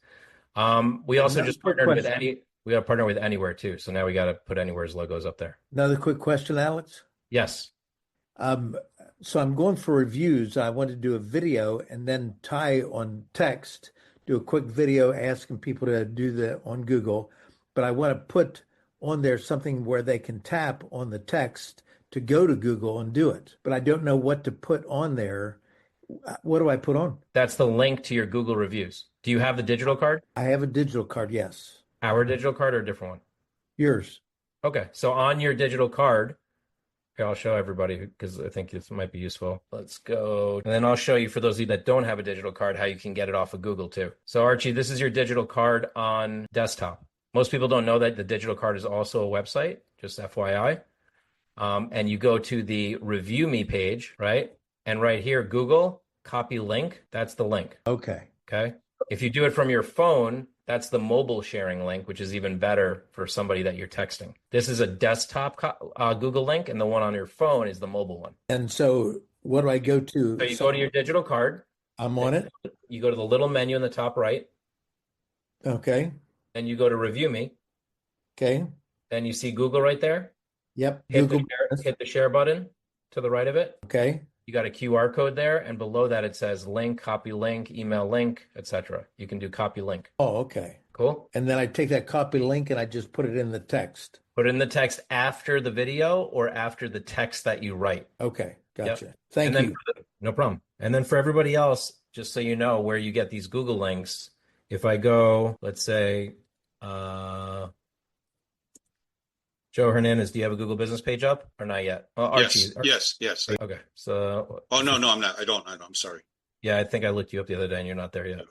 We also Another just quick partnered with question. we got to partner with Anywhere too. So now we got to put Anywhere's logos up there. Another quick question, Alex. Yes. So I'm going for reviews. I want to do a video and then tie on text, do a quick video asking people to do that on Google. But I want to put on there something where they can tap on the text to go to Google and do it. But I don't know what to put on there. What do I put on? That's the link to your Google reviews. Do you have the digital card? I have a digital card, yes. Our digital card or a different one? Yours. Okay. So on your digital card, here, I'll show everybody because I think this might be useful. Let's go. And then I'll show you, for those of you that don't have a digital card, how you can get it off of Google too. So Archie, this is your digital card on desktop. Most people don't know that the digital card is also a website, just FYI. And you go to the Review Me page, right? And right here, Google, copy link. That's the link. Okay. Okay. If you do it from your phone, that's the mobile sharing link, which is even better for somebody that you're texting. This is a desktop Google link, and the one on your phone is the mobile one. And so what do I go to? So you go to your digital card. I'm on it. You go to the little menu in the top right. Okay. And you go to Review Me. Okay. Then you see Google right there. Yep. Hit Google. hit the share button to the right of it. Okay. You got a QR code there, and below that it says link, copy link, email link, etc. You can do copy link. Oh, okay. Cool. And then I take that copy link and I just put it in the text. Put it in the text after the video or after the text that you write. Okay. Gotcha. Yep. Thank you. No problem. And then for everybody else, just so you know where you get these Google links, if I go, let's say, Joe Hernandez, do you have a Google business page up or not yet? Archie. Yes. Okay. So. Oh, no, I'm not. I don't. I'm sorry. Yeah, I think I looked you up the other day and you're not there yet. No.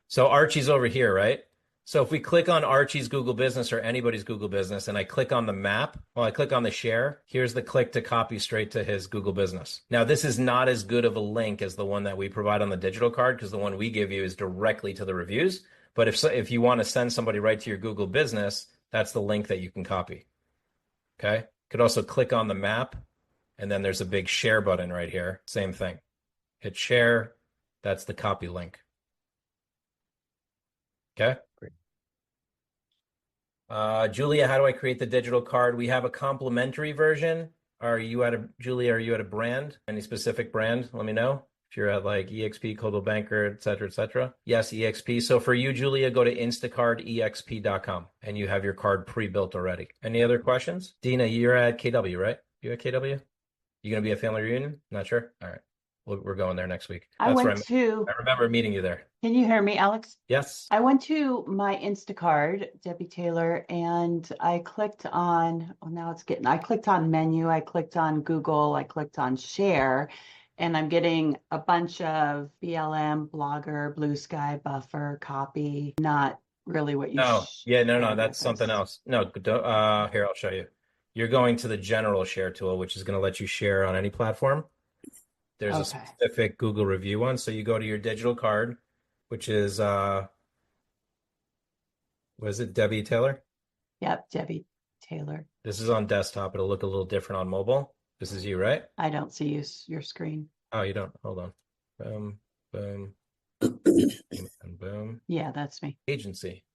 So Archie's over here, right? So if we click on Archie's Google Business or anybody's Google Business and I click on the map, well, I click on the share, here's the click to copy straight to his Google Business. Now, this is not as good of a link as the one that we provide on the digital card because the one we give you is directly to the reviews. But if you want to send somebody right to your Google Business, that's the link that you can copy. Okay. You could also click on the map and then there's a big share button right here. Same thing. Hit share. That's the copy link. Okay. Great. Julia, how do I create the digital card? We have a complimentary version. Julia, are you at a brand? Any specific brand? Let me know. If you're at like EXP, Coldwell Banker, et cetera. Yes, EXP. So for you, Julia, go to instacardexp.com and you have your card pre-built already. Any other questions? Dina, you're at KW, right? You at KW? You going to be at Family Reunion? Not sure? All right. We're going there next week. I remember meeting you there. Can you hear me, Alex? Yes. I went to my Instacard, Debbie Taylor, and I clicked on, I clicked on menu, I clicked on Google, I clicked on share, and I'm getting a bunch of BLM, Blogger, Blue Sky, Buffer, Copy, not really what you No, that's something else. No, here, I'll show you. You're going to the general share tool, which is going to let you share on any platform. There's a specific Google review one. So you go to your digital card, which is, what is it, Debbie Taylor? Yep, Debbie Taylor. This is on desktop. It'll look a little different on mobile. This is you, right? I don't see your screen. Oh, you don't? Hold on. Boom, boom, and boom. Yeah, that's me. Agency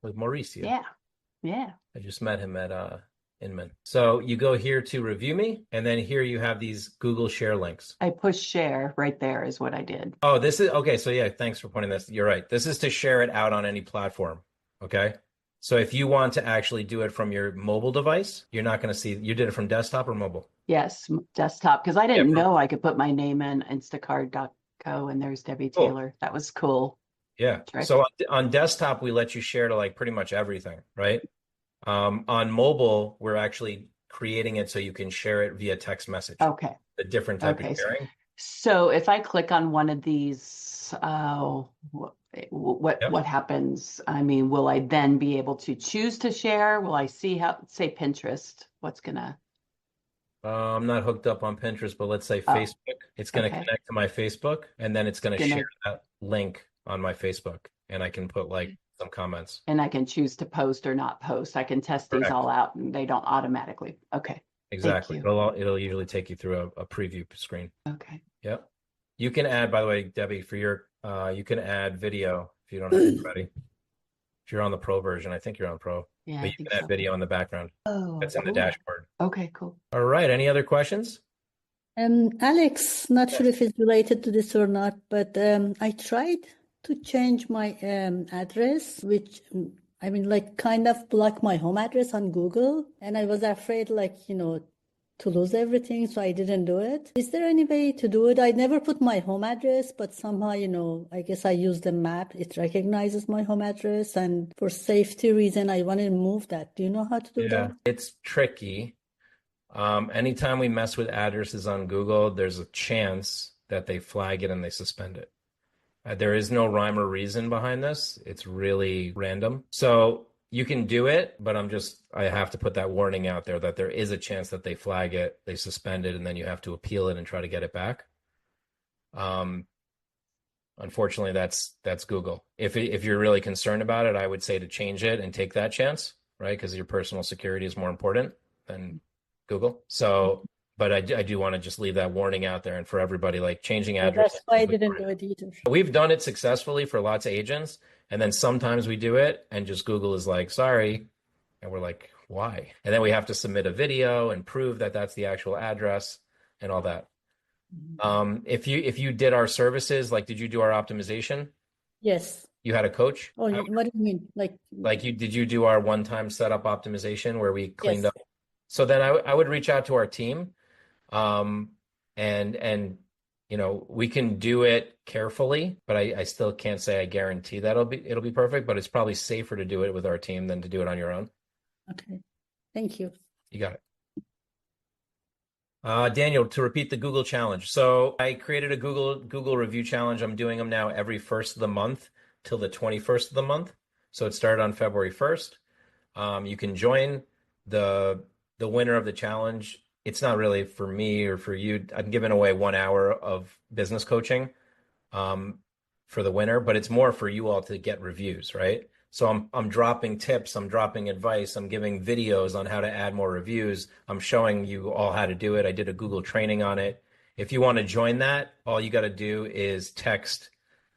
with Mauricio. Yeah. I just met him at Inman. So you go here to Review Me, and then here you have these Google Share links. I push share right there is what I did. Oh, this is okay. So yeah, thanks for pointing this. You're right. This is to share it out on any platform. Okay. So if you want to actually do it from your mobile device, you're not going to see, you did it from desktop or mobile? Yes, desktop, because I didn't know I could put my name in Instacard.co and there's Debbie Taylor. That was cool. Yeah. So on desktop, we let you share to like pretty much everything, right? On mobile, we're actually creating it so you can share it via text message. Okay. A different type of sharing. So if I click on one of these, What happens? I mean, will I then be able to choose to share? Will I see how, say Pinterest, what's gonna? I'm not hooked up on Pinterest, but let's say Facebook. It's going to connect to my Facebook, and then it's going to share that link on my Facebook, and I can put like some comments. And I can choose to post or not post. I can test these all out, and they don't automatically. Okay. Exactly. It'll usually take you through a preview screen. Okay. Yep. You can add, by the way, Debbie, for your you can add video if you don't have it ready. If you're on the Pro version, I think you're on Pro. Yeah, but you can add video in the background. Oh, that's in the dashboard. Okay, cool. All right. Any other questions? Alex, not sure if it's related to this or not, but I tried to change my address, which I mean, like kind of block my home address on Google. And I was afraid, like, to lose everything, so I didn't do it. Is there any way to do it? I never put my home address, but somehow, I guess I use the map. It recognizes my home address, and for safety reason, I want to move that. Do you know how to do that? It's tricky. Anytime we mess with addresses on Google, there's a chance that they flag it and they suspend it. There is no rhyme or reason behind this. It's really random. So you can do it, but I have to put that warning out there that there is a chance that they flag it, they suspend it, and then you have to appeal it and try to get it back. Unfortunately, that's Google. If you're really concerned about it, I would say to change it and take that chance, right? Because your personal security is more important than Google. So, but I do want to just leave that warning out there, and for everybody, like changing address. That's why I didn't do it either. We've done it successfully for lots of agents. And then sometimes we do it and just Google is like, sorry. And we're like, why? And then we have to submit a video and prove that that's the actual address and all that. If you did our services, like, did you do our optimization? Yes. You had a coach? Oh, what do you mean? Did you do our one-time setup optimization where we cleaned Yes. up? So then I would reach out to our team. And we can do it carefully, but I still can't say I guarantee that it'll be perfect, but it's probably safer to do it with our team than to do it on your own. Okay. Thank you. You got it. Daniel, to repeat the Google challenge. So I created a Google review challenge. I'm doing them now every first of the month till the 21st of the month. So it started on February 1st. You can join the winner of the challenge. It's not really for me or for you. I'm giving away 1 hour of business coaching for the winner, but it's more for you all to get reviews, right? So I'm dropping tips, I'm dropping advice, I'm giving videos on how to add more reviews. I'm showing you all how to do it. I did a Google training on it. If you want to join that, all you got to do is text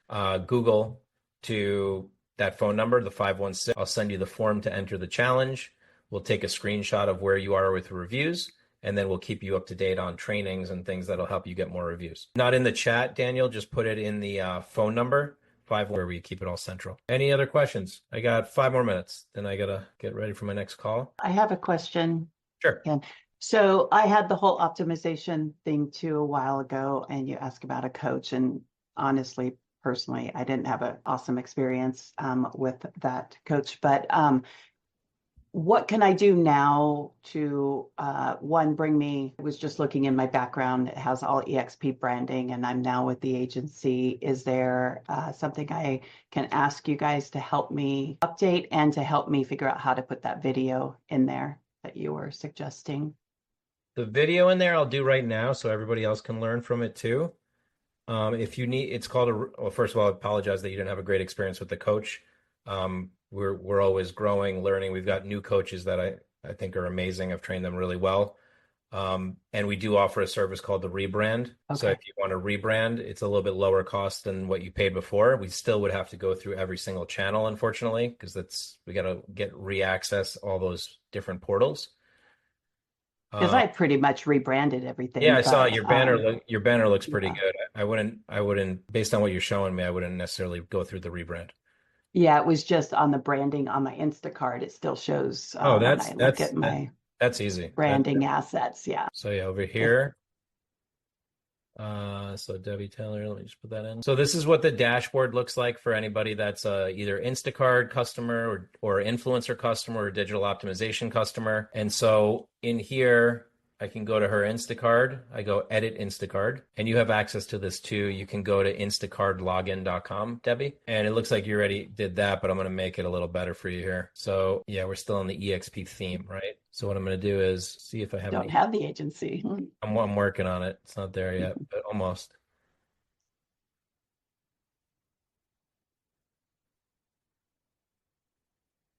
Google to that phone number, the 516. I'll send you the form to enter the challenge. We'll take a screenshot of where you are with reviews, and then we'll keep you up to date on trainings and things that'll help you get more reviews. Not in the chat, Daniel, just put it in the phone number, where we keep it all central. Any other questions? I got 5 more minutes, then I gotta get ready for my next call. I have a question. Sure. So I had the whole optimization thing too a while ago, and you asked about a coach, and honestly, personally, I didn't have an awesome experience with that coach, but what can I do now to, one, bring me, I was just looking in my background, it has all EXP branding, and I'm now with the agency. Is there something I can ask you guys to help me update and to help me figure out how to put that video in there that you were suggesting? The video in there I'll do right now so everybody else can learn from it too. If you need, it's called well, first of all, I apologize that you didn't have a great experience with the coach. We're always growing, learning. We've got new coaches that I think are amazing. I've trained them really well. And we do offer a service called the rebrand. Okay. So if you want to rebrand, it's a little bit lower cost than what you paid before. We still would have to go through every single channel, unfortunately, because we got to get re-access all those different portals. Because I pretty much rebranded everything. Yeah, I saw your banner. Your banner looks pretty good. I wouldn't, based on what you're showing me, I wouldn't necessarily go through the rebrand. Yeah, it was just on the branding on my Instacart. It still shows. That's easy. Branding assets. Yeah. So yeah, over here. So Debbie Taylor, let me just put that in. So this is what the dashboard looks like for anybody that's either Instacart customer or influencer customer or digital optimization customer. And so in here, I can go to her Instacard. I go edit Instacard, and you have access to this too. You can go to instacardlogin.com, Debbie. And it looks like you already did that, but I'm going to make it a little better for you here. So yeah, we're still in the EXP theme, right? So what I'm going to do is see if I have Don't have the agency. I'm working on it. It's not there yet, but almost.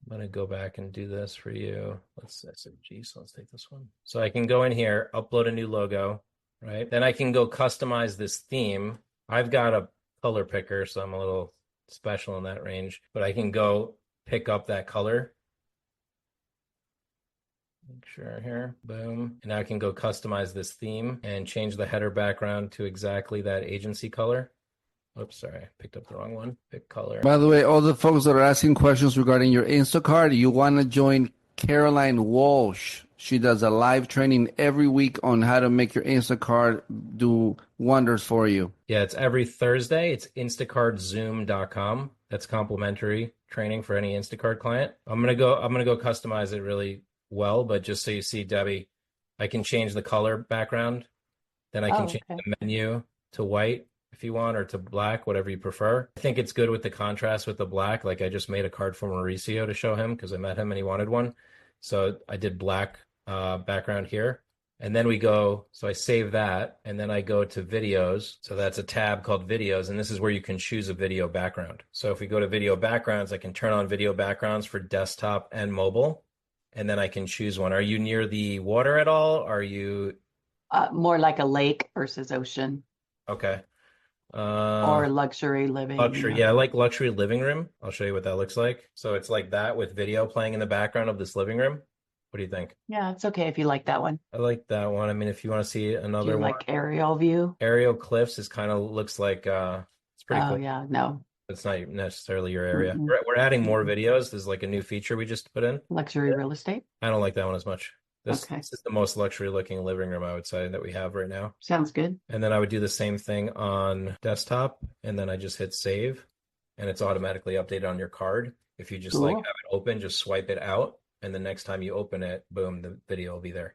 I'm going to go back and do this for you. Let's SFG, so let's take this one. So I can go in here, upload a new logo, right? Then I can go customize this theme. I've got a color picker, so I'm a little special in that range, but I can go pick up that color. Make sure here, boom. And now I can go customize this theme and change the header background to exactly that agency color. Oops, sorry, I picked up the wrong one. Pick color. By the way, all the folks that are asking questions regarding your Instacart, you want to join Caroline Walsh. She does a live training every week on how to make your Instacart do wonders for you. Yeah, it's every Thursday. It's instacartzoom.com. That's complimentary training for any Instacart client. I'm gonna go customize it really well, but just so you see, Debbie, I can change the color background. Then I can change the menu to white if you want, or to black, whatever you prefer. I think it's good with the contrast with the black. Like I just made a card for Mauricio to show him because I met him and he wanted one. So I did black background here. And then so I save that, and then I go to videos. So that's a tab called videos, and this is where you can choose a video background. So if we go to video backgrounds, I can turn on video backgrounds for desktop and mobile, and then I can choose one. Are you near the water at all? Are you More like a lake versus ocean. Okay. Or luxury living. Luxury, yeah, I like luxury living room. I'll show you what that looks like. So it's like that with video playing in the background of this living room. What do you think? Yeah, it's okay if you like that one. I like that one. I mean, if you want to see another one, like aerial view. Aerial cliffs is kind of looks like it's pretty cool. Oh yeah, no. It's not necessarily your area. We're adding more videos. There's like a new feature we just put in. Luxury real estate. I don't like that one as much. This is the most luxury looking living room, I would say, that we have right now. Sounds good. And then I would do the same thing on desktop, and then I just hit save, and it's automatically updated on your card. If you just like have it open, just swipe it out, and the next time you open it, boom, the video will be there.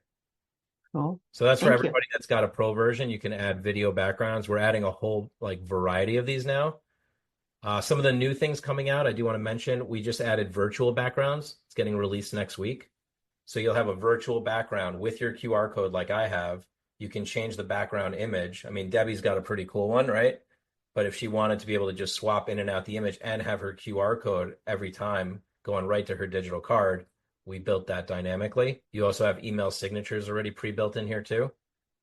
Cool. So that's for everybody that's got a pro version. You can add video backgrounds. We're adding a whole like variety of these now. Some of the new things coming out, I do want to mention, we just added virtual backgrounds. It's getting released next week. So you'll have a virtual background with your QR code like I have. You can change the background image. I mean, Debbie's got a pretty cool one, right? But if she wanted to be able to just swap in and out the image and have her QR code every time going right to her digital card, we built that dynamically. You also have email signatures already pre-built in here too.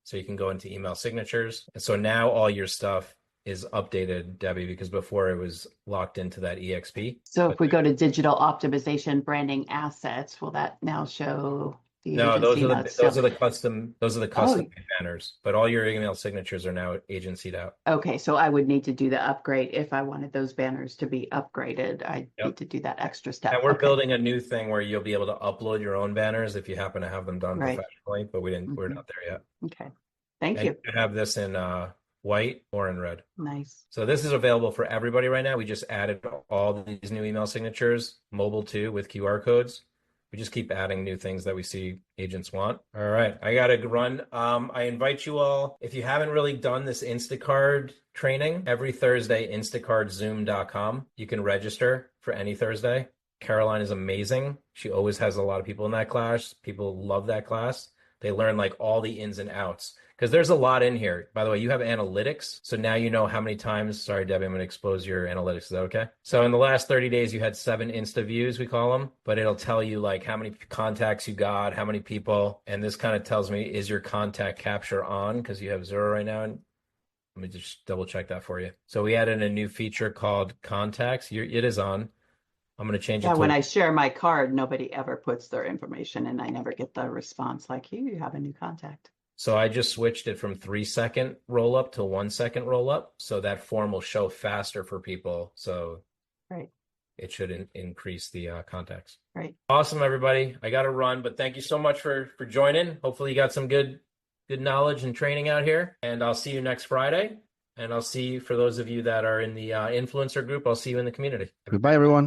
So you can go into email signatures. And so now all your stuff is updated, Debbie, because before it was locked into that EXP. So if we go to digital optimization branding assets, will that now show the No, those agency? are the custom banners, but all your email signatures are now agencyed out. Okay, so I would need to do the upgrade if I wanted those banners to be upgraded. I need to do that extra step. And we're building a new thing where you'll be able to upload your own banners if you happen to have them done professionally, but we're not there yet. Okay. Thank you. You have this in white or in red. Nice. So this is available for everybody right now. We just added all these new email signatures, mobile too, with QR codes. We just keep adding new things that we see agents want. All right, I got to run. I invite you all, if you haven't really done this Instacard training, every Thursday, instacartzoom.com. You can register for any Thursday. Caroline is amazing. She always has a lot of people in that class. People love that class. They learn like all the ins and outs. Because there's a lot in here. By the way, you have analytics. So now you know how many times, sorry, Debbie, I'm going to expose your analytics. Is that okay? So in the last 30 days, you had 7 Insta views, we call them. But it'll tell you like how many contacts you got, how many people. And this kind of tells me, is your contact capture on? Because you have 0 right now. And let me just double check that for you. So we added a new feature called contacts. It is on. I'm going to change it. Yeah, when I share my card, nobody ever puts their information and I never get the response like, you have a new contact. So I just switched it from 3-second roll up to 1-second roll up. So that form will show faster for people. So it should increase the contacts. Right. Awesome, everybody. I got to run, but thank you so much for joining. Hopefully you got some good knowledge and training out here. And I'll see you next Friday. And I'll see you, for those of you that are in the influencer group, I'll see you in the community. Goodbye, everyone.